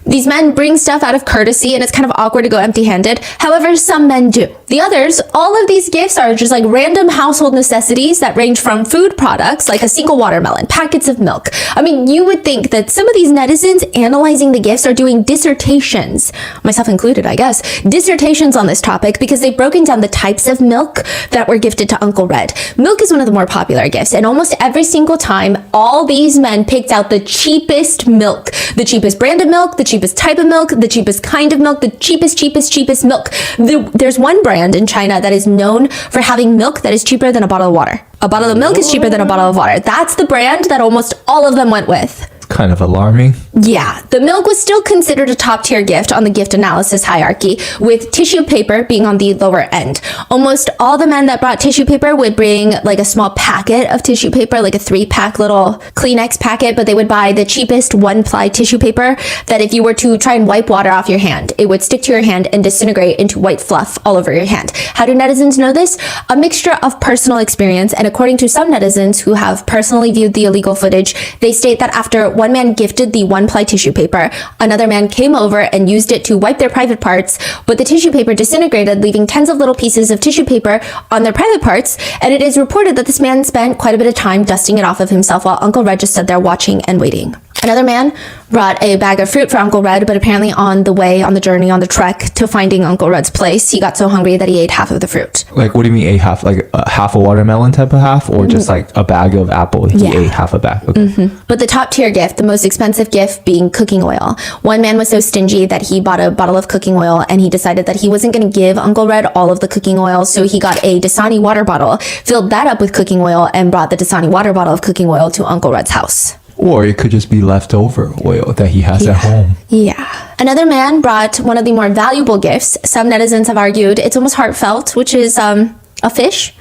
Speaker 1: These men bring stuff out of courtesy and it's kind of awkward to go empty-handed. However, some men do. The others, all of these gifts are just like random household necessities that range from food products like a single watermelon, packets of milk. I mean, you would think that some of these netizens analyzing the gifts are doing dissertations, myself included, I guess, dissertations on this topic because they've broken down the types of milk that were gifted to Uncle Red. Milk is one of the more popular gifts, and almost every single time, all these men picked out the cheapest milk, the cheapest brand of milk, the cheapest type of milk, the cheapest kind of milk, the cheapest milk. There's one brand in China that is known for having milk that is cheaper than a bottle of water. A bottle of milk is cheaper than a bottle of water. That's the brand that almost all of them went with.
Speaker 2: Kind of alarming.
Speaker 1: Yeah, the milk was still considered a top tier gift on the gift analysis hierarchy, with tissue paper being on the lower end. Almost all the men that brought tissue paper would bring like a small packet of tissue paper, like a 3-pack little Kleenex packet, but they would buy the cheapest 1-ply tissue paper that if you were to try and wipe water off your hand, it would stick to your hand and disintegrate into white fluff all over your hand. How do netizens know this? A mixture of personal experience, and according to some netizens who have personally viewed the illegal footage, they state that after one man gifted the 1-ply tissue paper, another man came over and used it to wipe their private parts, but the tissue paper disintegrated, leaving tens of little pieces of tissue paper on their private parts, and it is reported that this man spent quite a bit of time dusting it off of himself while Uncle Red just stood there watching and waiting. Another man brought a bag of fruit for Uncle Red, but apparently on the journey, on the trek to finding Uncle Red's place, he got so hungry that he ate half of the fruit.
Speaker 2: Like, what do you mean ate half? Like half a watermelon type of half, or just like a bag of apple? He ate half a bag. Okay.
Speaker 1: But the top tier gift, the most expensive gift being cooking oil. One man was so stingy that he bought a bottle of cooking oil and he decided that he wasn't going to give Uncle Red all of the cooking oil, so he got a Dasani water bottle, filled that up with cooking oil, and brought the Dasani water bottle of cooking oil to Uncle Red's house.
Speaker 2: Or it could just be leftover oil that he has at home.
Speaker 1: Yeah. Another man brought one of the more valuable gifts. Some netizens have argued it's almost heartfelt, which is a fish.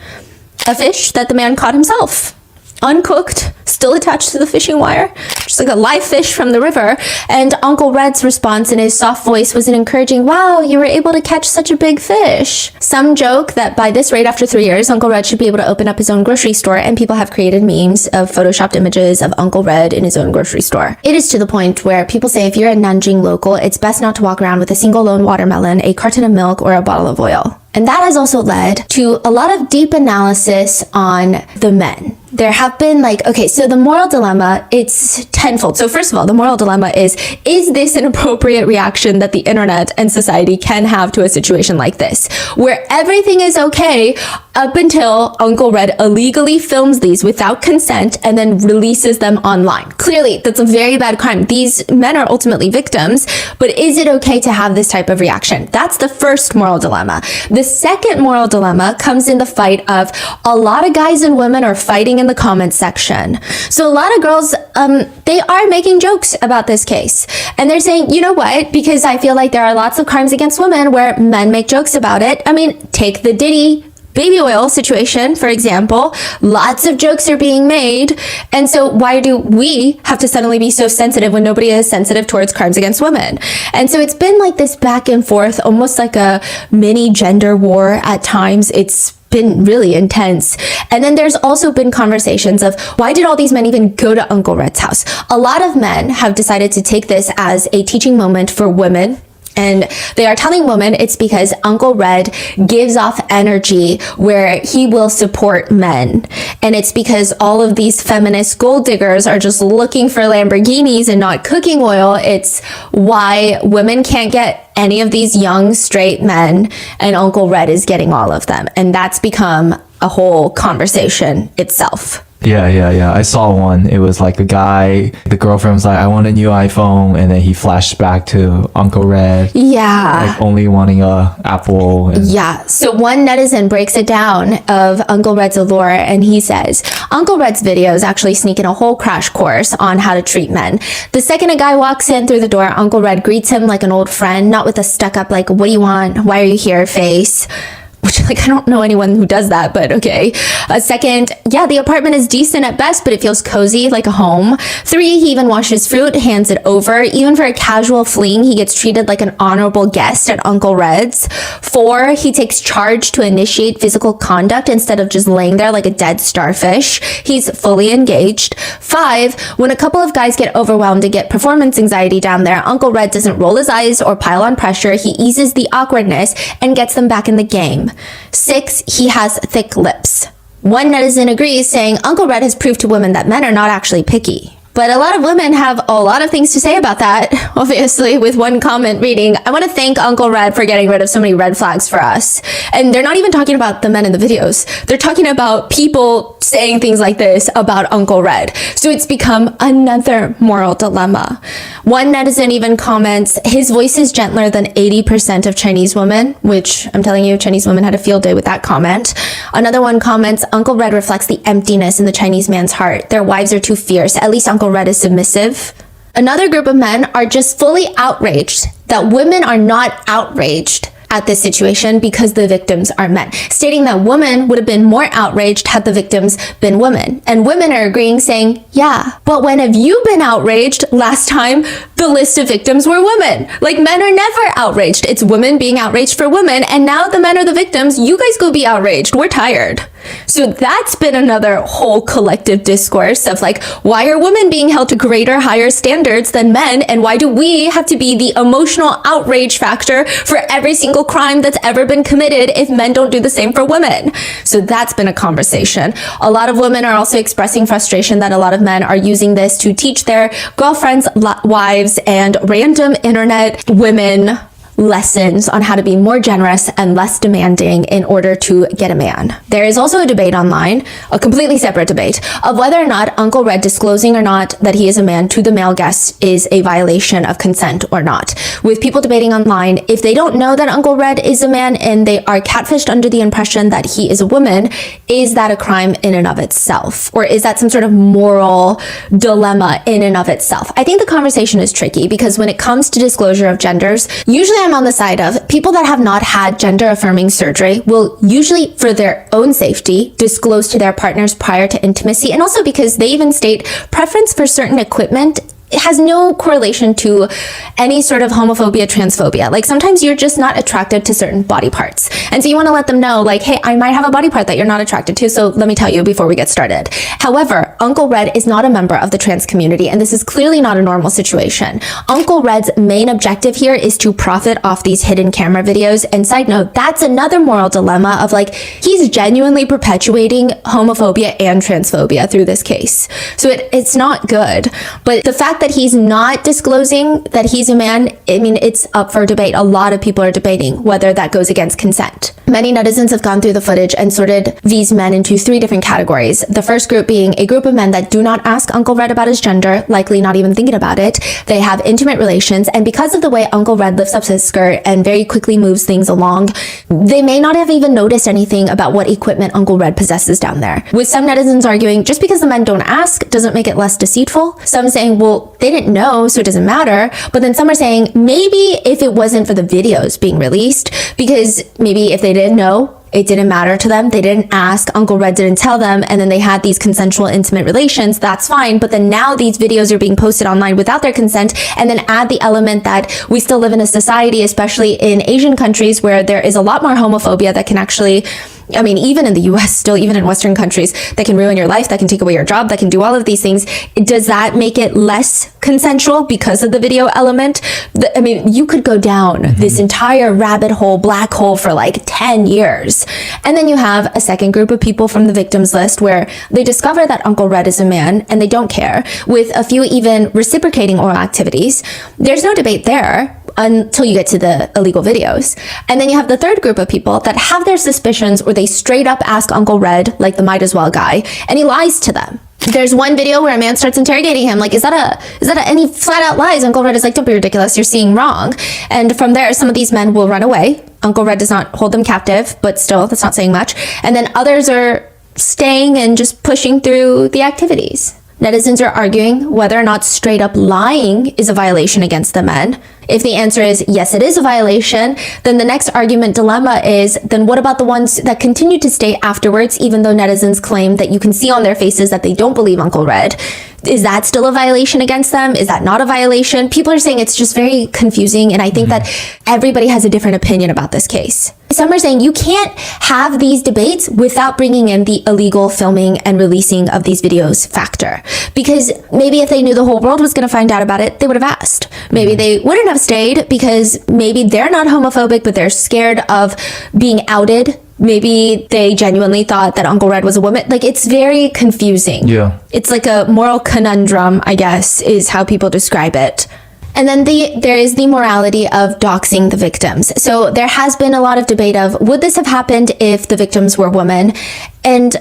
Speaker 1: A fish that the man caught himself. Uncooked, still attached to the fishing wire, just like a live fish from the river. And Uncle Red's response in his soft voice was an encouraging, "Wow, you were able to catch such a big fish." Some joke that by this rate, after 3 years, Uncle Red should be able to open up his own grocery store, and people have created memes of photoshopped images of Uncle Red in his own grocery store. It is to the point where people say if you're a Nanjing local, it's best not to walk around with a single lone watermelon, a carton of milk, or a bottle of oil. And that has also led to a lot of deep analysis on the men. There have been so the moral dilemma, it's tenfold. So first of all, the moral dilemma is this an appropriate reaction that the internet and society can have to a situation like this, where everything is okay up until Uncle Red illegally films these without consent and then releases them online? Clearly, that's a very bad crime. These men are ultimately victims, but is it okay to have this type of reaction? That's the first moral dilemma. The second moral dilemma comes in the fight of a lot of guys and women are fighting in the comments section. So a lot of girls, they are making jokes about this case. And they're saying, you know what? Because I feel like there are lots of crimes against women where men make jokes about it. I mean, take the Diddy baby oil situation, for example. Lots of jokes are being made. And so why do we have to suddenly be so sensitive when nobody is sensitive towards crimes against women? And so it's been like this back and forth, almost like a mini gender war at times. It's been really intense. And then there's also been conversations of why did all these men even go to Uncle Red's house? A lot of men have decided to take this as a teaching moment for women. And they are telling women it's because Uncle Red gives off energy where he will support men. And it's because all of these feminist gold diggers are just looking for Lamborghinis and not cooking oil. It's why women can't get any of these young straight men, and Uncle Red is getting all of them. And that's become a whole conversation itself.
Speaker 2: Yeah. I saw one. It was like a guy, the girlfriend was like, I want a new iPhone. And then he flashed back to Uncle Red.
Speaker 1: Yeah.
Speaker 2: Like only wanting a Apple.
Speaker 1: Yeah. So one netizen breaks it down of Uncle Red's allure, and he says, Uncle Red's videos actually sneak in a whole crash course on how to treat men. The second a guy walks in through the door, Uncle Red greets him like an old friend, not with a stuck up like, what do you want? Why are you here face? which like I don't know anyone who does that, but okay. Second, yeah, the apartment is decent at best, but it feels cozy like a home. 3, he even washes fruit, hands it over. Even for a casual fling, he gets treated like an honorable guest at Uncle Red's. 4, he takes charge to initiate physical conduct instead of just laying there like a dead starfish. He's fully engaged. 5, when a couple of guys get overwhelmed and get performance anxiety down there, Uncle Red doesn't roll his eyes or pile on pressure. He eases the awkwardness and gets them back in the game. 6, he has thick lips. One netizen agrees, saying Uncle Red has proved to women that men are not actually picky. But a lot of women have a lot of things to say about that, obviously, with one comment reading, I want to thank Uncle Red for getting rid of so many red flags for us. And they're not even talking about the men in the videos. They're talking about people saying things like this about Uncle Red. So it's become another moral dilemma. One netizen even comments, his voice is gentler than 80% of Chinese women, which I'm telling you, Chinese women had a field day with that comment. Another one comments, Uncle Red reflects the emptiness in the Chinese man's heart. Their wives are too fierce. At least Uncle Red is submissive. Another group of men are just fully outraged that women are not outraged at this situation because the victims are men, stating that women would have been more outraged had the victims been women. And women are agreeing, saying, yeah, but when have you been outraged? Last time the list of victims were women. Like, men are never outraged. It's women being outraged for women, and now the men are the victims. You guys go be outraged. We're tired. So that's been another whole collective discourse of like, why are women being held to greater, higher standards than men? And why do we have to be the emotional outrage factor for every single crime that's ever been committed if men don't do the same for women? So that's been a conversation. A lot of women are also expressing frustration that a lot of men are using this to teach their girlfriends, wives, and random internet women lessons on how to be more generous and less demanding in order to get a man. There is also a debate online, a completely separate debate, of whether or not Uncle Red disclosing or not that he is a man to the male guests is a violation of consent or not. With people debating online, if they don't know that Uncle Red is a man and they are catfished under the impression that he is a woman, is that a crime in and of itself? Or is that some sort of moral dilemma in and of itself? I think the conversation is tricky because when it comes to disclosure of genders, usually I'm on the side of people that have not had gender affirming surgery will usually, for their own safety, disclose to their partners prior to intimacy, and also because they even state preference for certain equipment. It has no correlation to any sort of homophobia, transphobia. Like sometimes you're just not attracted to certain body parts. And so you want to let them know like, hey, I might have a body part that you're not attracted to. So let me tell you before we get started. However, Uncle Red is not a member of the trans community. And this is clearly not a normal situation. Uncle Red's main objective here is to profit off these hidden camera videos. And side note, that's another moral dilemma of like, he's genuinely perpetuating homophobia and transphobia through this case. So it's not good. But the fact that he's not disclosing that he's a man, I mean, it's up for debate. A lot of people are debating whether that goes against consent. Many netizens have gone through the footage and sorted these men into 3 different categories. The first group being a group of men that do not ask Uncle Red about his gender, likely not even thinking about it. They have intimate relations, and because of the way Uncle Red lifts up his skirt and very quickly moves things along, they may not have even noticed anything about what equipment Uncle Red possesses down there. With some netizens arguing just because the men don't ask doesn't make it less deceitful. Some saying, well, they didn't know, so it doesn't matter. But then some are saying maybe if it wasn't for the videos being released, because maybe if they didn't know, it didn't matter to them. They didn't ask, Uncle Red didn't tell them, and then they had these consensual intimate relations, that's fine. But then now these videos are being posted online without their consent, and then add the element that we still live in a society, especially in Asian countries, where there is a lot more homophobia that can actually, I mean, even in the US, still, even in Western countries, that can ruin your life, that can take away your job, that can do all of these things. Does that make it less consensual because of the video element? I mean, you could go down this entire rabbit hole, black hole for like 10 years. And then you have a second group of people from the victims list where they discover that Uncle Red is a man and they don't care, with a few even reciprocating oral activities. There's no debate there until you get to the illegal videos. And then you have the third group of people that have their suspicions, or they straight up ask Uncle Red, like the might as well guy, and he lies to them. There's one video where a man starts interrogating him, like, is that a, and he flat out lies. Uncle Red is like, don't be ridiculous, you're seeing wrong. And from there, some of these men will run away. Uncle Red does not hold them captive, but still, that's not saying much. And then others are staying and just pushing through the activities. Netizens are arguing whether or not straight up lying is a violation against the men. If the answer is yes, it is a violation, then the next argument dilemma is, then what about the ones that continue to stay afterwards, even though netizens claim that you can see on their faces that they don't believe Uncle Red? Is that still a violation against them? Is that not a violation? People are saying it's just very confusing, and I think that everybody has a different opinion about this case. Some are saying you can't have these debates without bringing in the illegal filming and releasing of these videos factor. Because maybe if they knew the whole world was going to find out about it, they would have asked. Maybe they wouldn't have stayed because maybe they're not homophobic, but they're scared of being outed. Maybe they genuinely thought that Uncle Red was a woman. Like, it's very confusing.
Speaker 2: Yeah.
Speaker 1: It's like a moral conundrum, I guess, is how people describe it. And then there is the morality of doxing the victims. So there has been a lot of debate of, would this have happened if the victims were women? And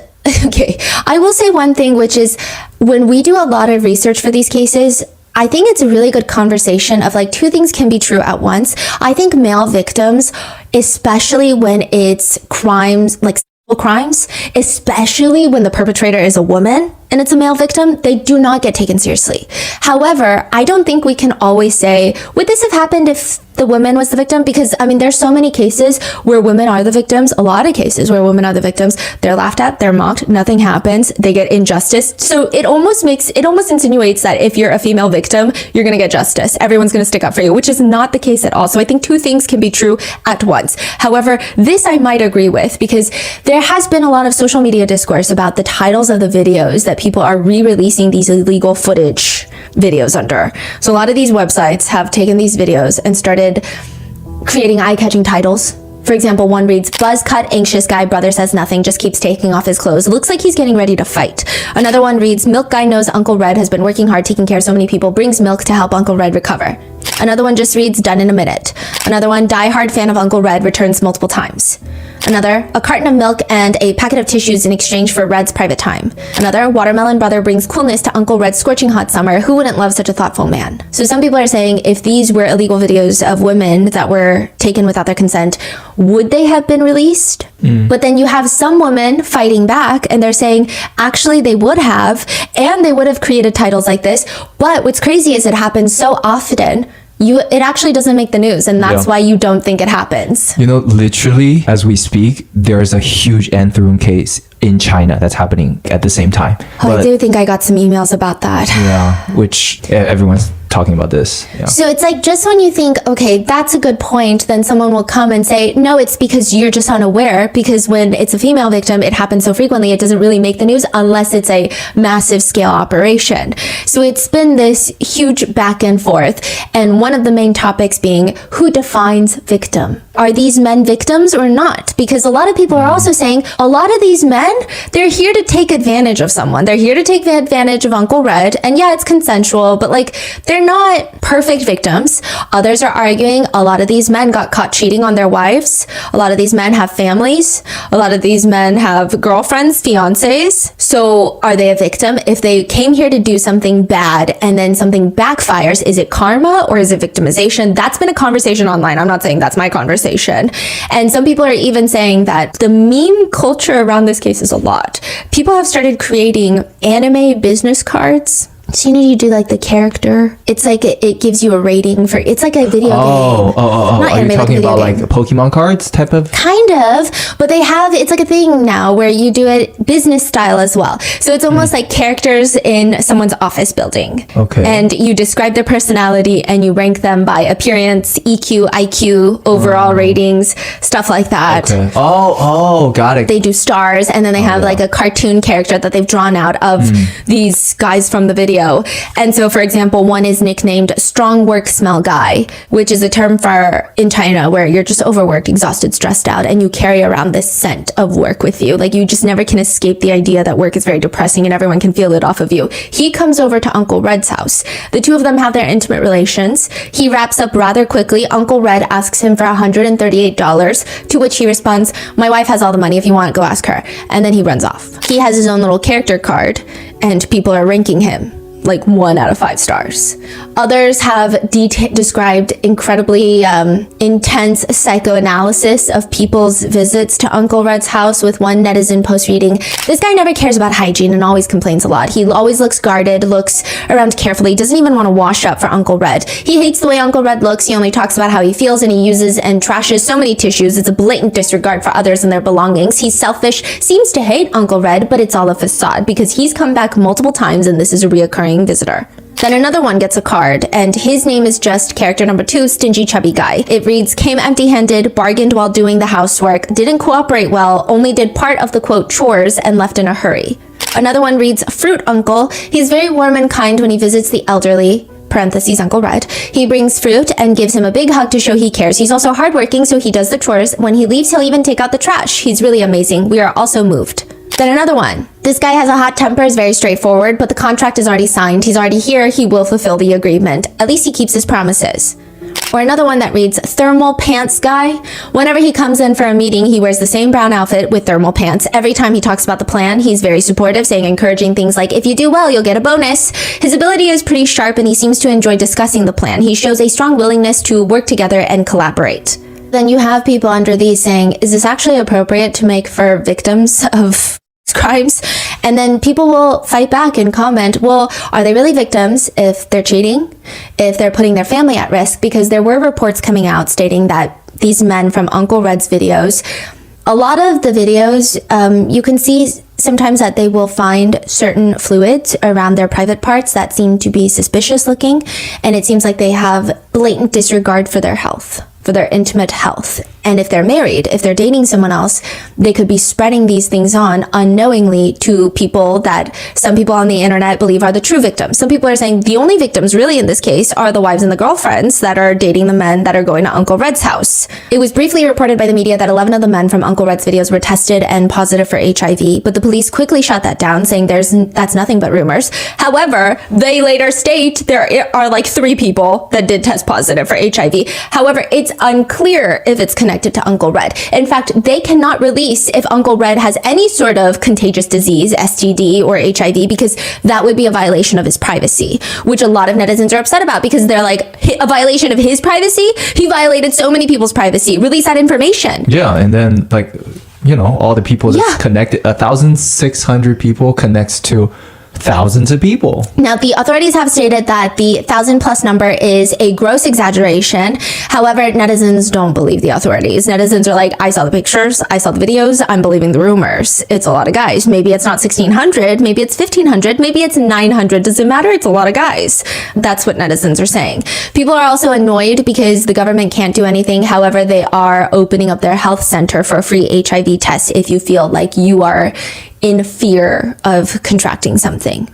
Speaker 1: okay, I will say one thing, which is when we do a lot of research for these cases, I think it's a really good conversation of like two things can be true at once. I think male victims, especially when it's crimes, like sexual crimes, especially when the perpetrator is a woman and it's a male victim, they do not get taken seriously. However, I don't think we can always say, would this have happened if the woman was the victim? Because, I mean, there's so many cases where women are the victims, a lot of cases where women are the victims. They're laughed at, they're mocked, nothing happens, they get injustice. So it almost insinuates that if you're a female victim, you're gonna get justice. Everyone's gonna stick up for you, which is not the case at all. So I think two things can be true at once. However, this I might agree with, because there has been a lot of social media discourse about the titles of the videos that people are re-releasing these illegal footage videos under. So a lot of these websites have taken these videos and started creating eye-catching titles. For example, one reads, buzz cut, anxious guy, brother says nothing, just keeps taking off his clothes. Looks like he's getting ready to fight. Another one reads, milk guy knows Uncle Red has been working hard, taking care of so many people, brings milk to help Uncle Red recover. Another one just reads, done in a minute. Another one, die-hard fan of Uncle Red, returns multiple times. Another, a carton of milk and a packet of tissues in exchange for Red's private time. Another, watermelon brother brings coolness to Uncle Red's scorching hot summer. Who wouldn't love such a thoughtful man? So some people are saying if these were illegal videos of women that were taken without their consent, would they have been released? But then you have some women fighting back and they're saying actually they would have, and they would have created titles like this. But what's crazy is it happens so often, it actually doesn't make the news, and that's why you don't think it happens.
Speaker 2: You know, literally, as we speak, there's a huge Anthroom case in China that's happening at the same time.
Speaker 1: I do think I got some emails about that.
Speaker 2: Yeah, which everyone's talking about this. Yeah.
Speaker 1: So it's like, just when you think, okay, that's a good point, then someone will come and say, no, it's because you're just unaware, because when it's a female victim, it happens so frequently, it doesn't really make the news unless it's a massive scale operation. So it's been this huge back and forth. And one of the main topics being, who defines victim? Are these men victims or not? Because a lot of people are also saying, a lot of these men, they're here to take advantage of someone. They're here to take advantage of Uncle Red. And yeah, it's consensual, but like, they're not perfect victims. Others are arguing a lot of these men got caught cheating on their wives. A lot of these men have families. A lot of these men have girlfriends, fiancés. So are they a victim? If they came here to do something bad and then something backfires, is it karma or is it victimization? That's been a conversation online. I'm not saying that's my conversation. And some people are even saying that the meme culture around this case is a lot. People have started creating anime business cards. So you do like the character. It's like it gives you a rating for. It's like a video game.
Speaker 2: Are you talking about like Pokemon cards type of?
Speaker 1: Kind of, but they have. It's like a thing now where you do it business style as well. So it's almost like characters in someone's office building.
Speaker 2: Okay.
Speaker 1: And you describe their personality and you rank them by appearance, EQ, IQ, overall ratings, stuff like that.
Speaker 2: Okay. Got it.
Speaker 1: They do stars, and then they have like a cartoon character that they've drawn out of these guys from the video. And so, for example, one is nicknamed Strong Work Smell Guy, which is a term for in China where you're just overworked, exhausted, stressed out, and you carry around this scent of work with you. Like, you just never can escape the idea that work is very depressing and everyone can feel it off of you. He comes over to Uncle Red's house. The two of them have their intimate relations. He wraps up rather quickly. Uncle Red asks him for $138, to which he responds, my wife has all the money. If you want, go ask her. And then he runs off. He has his own little character card, and people are ranking him. like 1 out of 5 stars. Others have described incredibly intense psychoanalysis of people's visits to Uncle Red's house, with one netizen post reading, "This guy never cares about hygiene and always complains a lot. He always looks guarded, looks around carefully, doesn't even want to wash up for Uncle Red. He hates the way Uncle Red looks. He only talks about how he feels, and he uses and trashes so many tissues. It's a blatant disregard for others and their belongings. He's selfish, seems to hate Uncle Red, but it's all a facade because he's come back multiple times and this is a reoccurring visitor." Then another one gets a card, and his name is just character number 2, Stingy Chubby Guy. It reads, "Came empty-handed, bargained while doing the housework, didn't cooperate well, only did part of the quote chores and left in a hurry." Another one reads, "Fruit Uncle. He's very warm and kind when he visits the elderly." Parentheses, Uncle Red. "He brings fruit and gives him a big hug to show he cares. He's also hardworking, so he does the chores. When he leaves, he'll even take out the trash. He's really amazing. We are also moved." Then another one. "This guy has a hot temper, is very straightforward, but the contract is already signed. He's already here. He will fulfill the agreement. At least he keeps his promises." Or another one that reads, "Thermal Pants Guy. Whenever he comes in for a meeting, he wears the same brown outfit with thermal pants. Every time he talks about the plan, he's very supportive, saying encouraging things like, 'If you do well, you'll get a bonus.' His ability is pretty sharp and he seems to enjoy discussing the plan. He shows a strong willingness to work together and collaborate." Then you have people under these saying, "Is this actually appropriate to make for victims of crimes?" And then people will fight back and comment, well, are they really victims if they're cheating, if they're putting their family at risk? Because there were reports coming out stating that these men from Uncle Red's videos, a lot of the videos, you can see sometimes that they will find certain fluids around their private parts that seem to be suspicious looking, and it seems like they have blatant disregard for their health, for their intimate health. And if they're married, if they're dating someone else, they could be spreading these things on unknowingly to people that some people on the internet believe are the true victims. Some people are saying the only victims really in this case are the wives and the girlfriends that are dating the men that are going to Uncle Red's house. It was briefly reported by the media that 11 of the men from Uncle Red's videos were tested and positive for HIV, but the police quickly shut that down, saying that's nothing but rumors. However, they later state there are like 3 people that did test positive for HIV. However, it's unclear if it's connected to Uncle Red. In fact, they cannot release if Uncle Red has any sort of contagious disease, STD or HIV, because that would be a violation of his privacy, which a lot of netizens are upset about because they're like, a violation of his privacy? He violated so many people's privacy. Release that information.
Speaker 2: Yeah, and then like, you know, all the people that's connected, 1,600 people connects to thousands of people.
Speaker 1: Now, the authorities have stated that the 1,000+ number is a gross exaggeration. However, netizens don't believe the authorities. Netizens are like, I saw the pictures, I saw the videos, I'm believing the rumors. It's a lot of guys. Maybe it's not 1,600, maybe it's 1,500, maybe it's 900. Does it matter? It's a lot of guys. That's what netizens are saying. People are also annoyed because the government can't do anything. However, they are opening up their health center for a free HIV test if you feel like you are in fear of contracting something.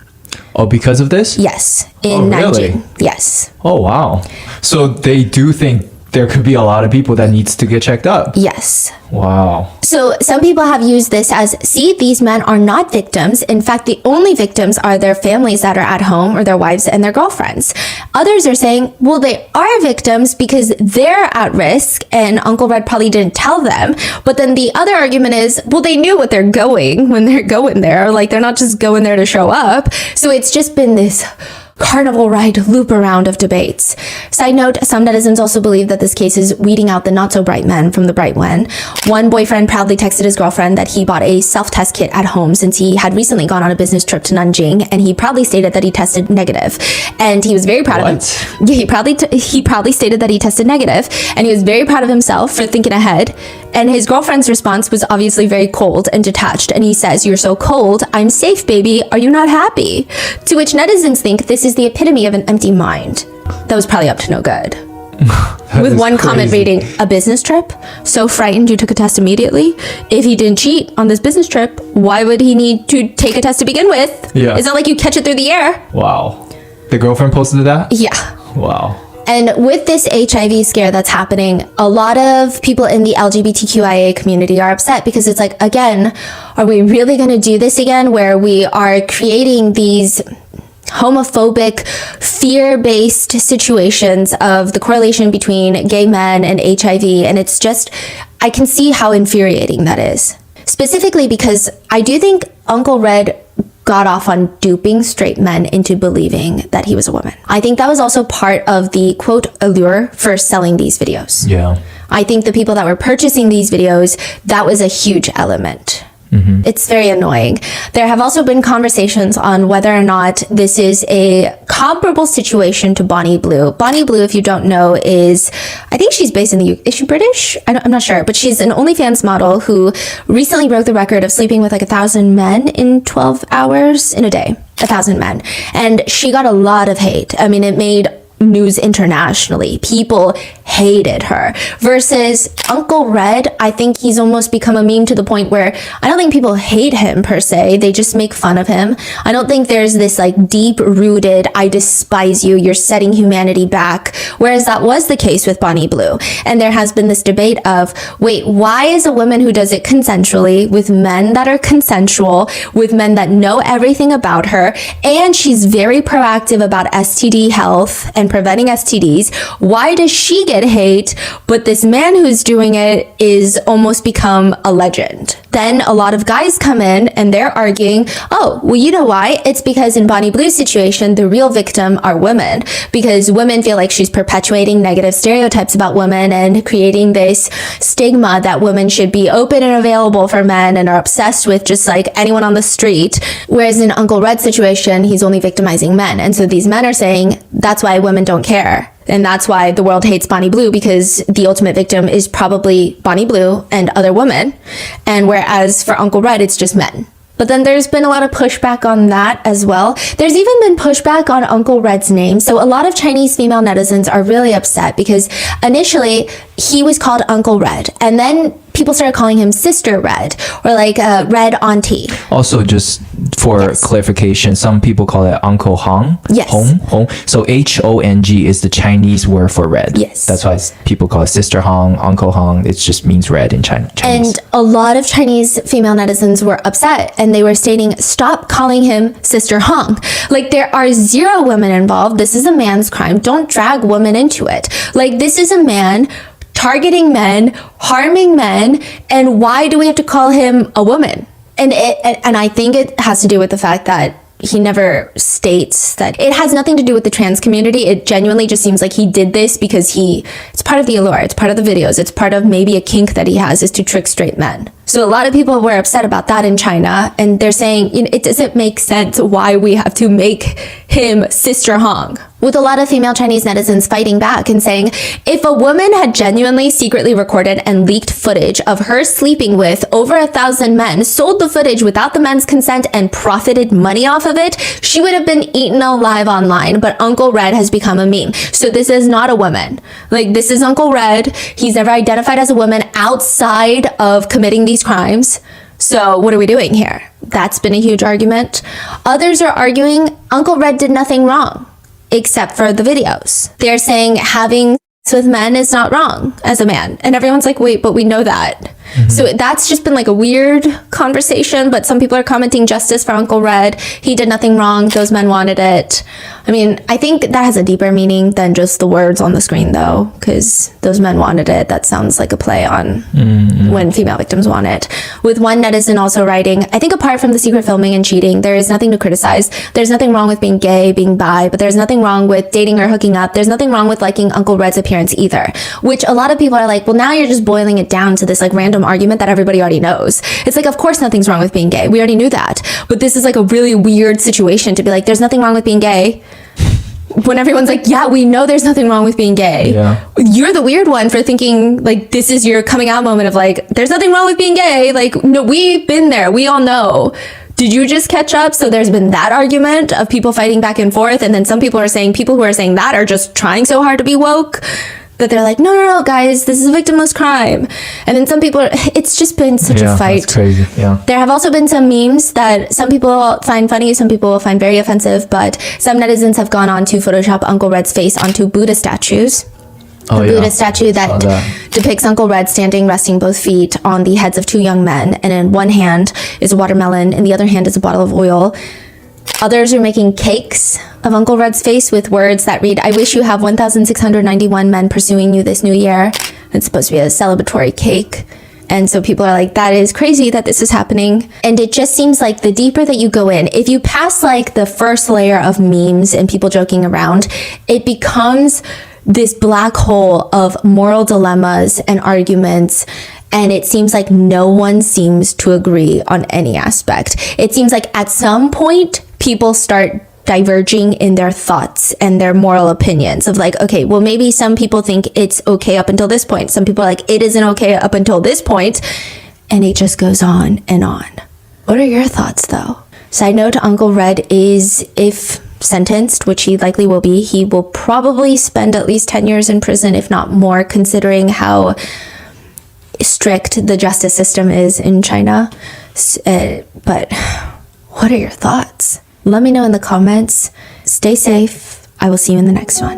Speaker 2: Oh, because of this?
Speaker 1: Yes. In Nanjing. Yes.
Speaker 2: Oh, wow. So they do think there could be a lot of people that needs to get checked up.
Speaker 1: Yes.
Speaker 2: Wow.
Speaker 1: So some people have used this as, see, these men are not victims. In fact, the only victims are their families that are at home or their wives and their girlfriends. Others are saying, well, they are victims because they're at risk and Uncle Red probably didn't tell them. But then the other argument is, well, they knew what they're going when they're going there. Like, they're not just going there to show up. So it's just been this carnival ride loop around of debates. Side note, some netizens also believe that this case is weeding out the not so bright men from the bright one. One boyfriend proudly texted his girlfriend that he bought a self-test kit at home since he had recently gone on a business trip to Nanjing, and he proudly stated that he tested negative. And he was very proud of him. Yeah, he proudly stated that he tested negative, and he was very proud of himself for thinking ahead. And his girlfriend's response was obviously very cold and detached, and he says, "You're so cold, I'm safe, baby, are you not happy?" To which netizens think this is the epitome of an empty mind. That was probably up to no good. With one comment reading, "A business trip? So frightened you took a test immediately? If he didn't cheat on this business trip, why would he need to take a test to begin with?
Speaker 2: Yeah.
Speaker 1: It's not like you catch it through the air."
Speaker 2: Wow. The girlfriend posted that?
Speaker 1: Yeah.
Speaker 2: Wow.
Speaker 1: And with this HIV scare that's happening, a lot of people in the LGBTQIA community are upset because it's like, again, are we really going to do this again where we are creating these homophobic, fear-based situations of the correlation between gay men and HIV? And it's just, I can see how infuriating that is. Specifically because I do think Uncle Red got off on duping straight men into believing that he was a woman. I think that was also part of the quote allure for selling these videos.
Speaker 2: Yeah.
Speaker 1: I think the people that were purchasing these videos, that was a huge element. It's very annoying. There have also been conversations on whether or not this is a comparable situation to Bonnie Blue. Bonnie Blue, if you don't know, I think she's based in the UK. Is she British? I'm not sure, but she's an OnlyFans model who recently broke the record of sleeping with like 1,000 men in 12 hours in a day. 1,000 men. And she got a lot of hate. I mean, it made news internationally. People hated her. Versus Uncle Red, I think he's almost become a meme to the point where I don't think people hate him per se. They just make fun of him. I don't think there's this like deep-rooted, I despise you, you're setting humanity back. Whereas that was the case with Bonnie Blue. And there has been this debate of, wait, why is a woman who does it consensually with men that are consensual, with men that know everything about her, and she's very proactive about STD health and preventing STDs, why does she get hate, but this man who's doing it is almost become a legend? Then a lot of guys come in and they're arguing, oh, well, you know why? It's because in Bonnie Blue's situation, the real victim are women, because women feel like she's perpetuating negative stereotypes about women and creating this stigma that women should be open and available for men and are obsessed with just like anyone on the street. Whereas in Uncle Red's situation, he's only victimizing men. And so these men are saying that's why women don't care. And that's why the world hates Bonnie Blue, because the ultimate victim is probably Bonnie Blue and other women. And whereas for Uncle Red, it's just men. But then there's been a lot of pushback on that as well. There's even been pushback on Uncle Red's name. So a lot of Chinese female netizens are really upset because initially he was called Uncle Red. And then people started calling him Sister Red or like Red Auntie.
Speaker 2: Also, just for clarification, some people call it Uncle Hong.
Speaker 1: Yes.
Speaker 2: Hong. So Hong is the Chinese word for red.
Speaker 1: Yes.
Speaker 2: That's why people call it Sister Hong, Uncle Hong. It just means red in Chinese.
Speaker 1: And a lot of Chinese female netizens were upset and they were stating, stop calling him Sister Hong. Like, there are 0 women involved. This is a man's crime. Don't drag women into it. Like, this is a man targeting men, harming men, and why do we have to call him a woman? And I think it has to do with the fact that he never states that it has nothing to do with the trans community. It genuinely just seems like he did this because it's part of the allure, it's part of the videos, it's part of maybe a kink that he has, is to trick straight men. So a lot of people were upset about that in China, and they're saying, you know, it doesn't make sense why we have to make him Sister Hong. With a lot of female Chinese netizens fighting back and saying, if a woman had genuinely secretly recorded and leaked footage of her sleeping with over 1,000 men, sold the footage without the men's consent, and profited money off of it, she would have been eaten alive online. But Uncle Red has become a meme. So this is not a woman. Like, this is Uncle Red. He's never identified as a woman outside of committing these crimes. So what are we doing here? That's been a huge argument. Others are arguing Uncle Red did nothing wrong, except for the videos. They're saying having sex with men is not wrong as a man. And everyone's like, wait, but we know that. So that's just been like a weird conversation, but some people are commenting justice for Uncle Red. He did nothing wrong. Those men wanted it. I mean, I think that has a deeper meaning than just the words on the screen though, because those men wanted it. That sounds like a play on when female victims want it. With one netizen also writing, I think apart from the secret filming and cheating, there is nothing to criticize. There's nothing wrong with being gay, being bi, but there's nothing wrong with dating or hooking up. There's nothing wrong with liking Uncle Red's appearance either, which a lot of people are like, well, now you're just boiling it down to this like random argument that everybody already knows. It's like, of course nothing's wrong with being gay. We already knew that. But this is like a really weird situation to be like, there's nothing wrong with being gay, when everyone's like, yeah, we know there's nothing wrong with being gay. Yeah. You're the weird one for thinking like this is your coming out moment of like, there's nothing wrong with being gay. Like, no, we've been there. We all know. Did you just catch up? So there's been that argument of people fighting back and forth. And then some people are saying people who are saying that are just trying so hard to be woke that they're like, no, guys, this is a victimless crime. And then some people it's just been such a fight.
Speaker 2: That's crazy. Yeah.
Speaker 1: There have also been some memes that some people find funny, some people find very offensive, but some netizens have gone on to Photoshop Uncle Red's face onto Buddha statues. A Buddha statue that depicts Uncle Red standing, resting both feet on the heads of 2 young men. And in one hand is a watermelon, in the other hand is a bottle of oil. Others are making cakes of Uncle Red's face with words that read, I wish you have 1,691 men pursuing you this new year. It's supposed to be a celebratory cake. And so people are like, that is crazy that this is happening. And it just seems like the deeper that you go in, if you pass like the first layer of memes and people joking around, it becomes this black hole of moral dilemmas and arguments. And it seems like no one seems to agree on any aspect. It seems like at some point, people start diverging in their thoughts and their moral opinions of like, okay, well, maybe some people think it's okay up until this point. Some people are like, it isn't okay up until this point. And it just goes on and on. What are your thoughts though? Side note, Uncle Red is, if sentenced, which he likely will be, he will probably spend at least 10 years in prison, if not more, considering how strict the justice system is in China. But what are your thoughts? Let me know in the comments. Stay safe. I will see you in the next one.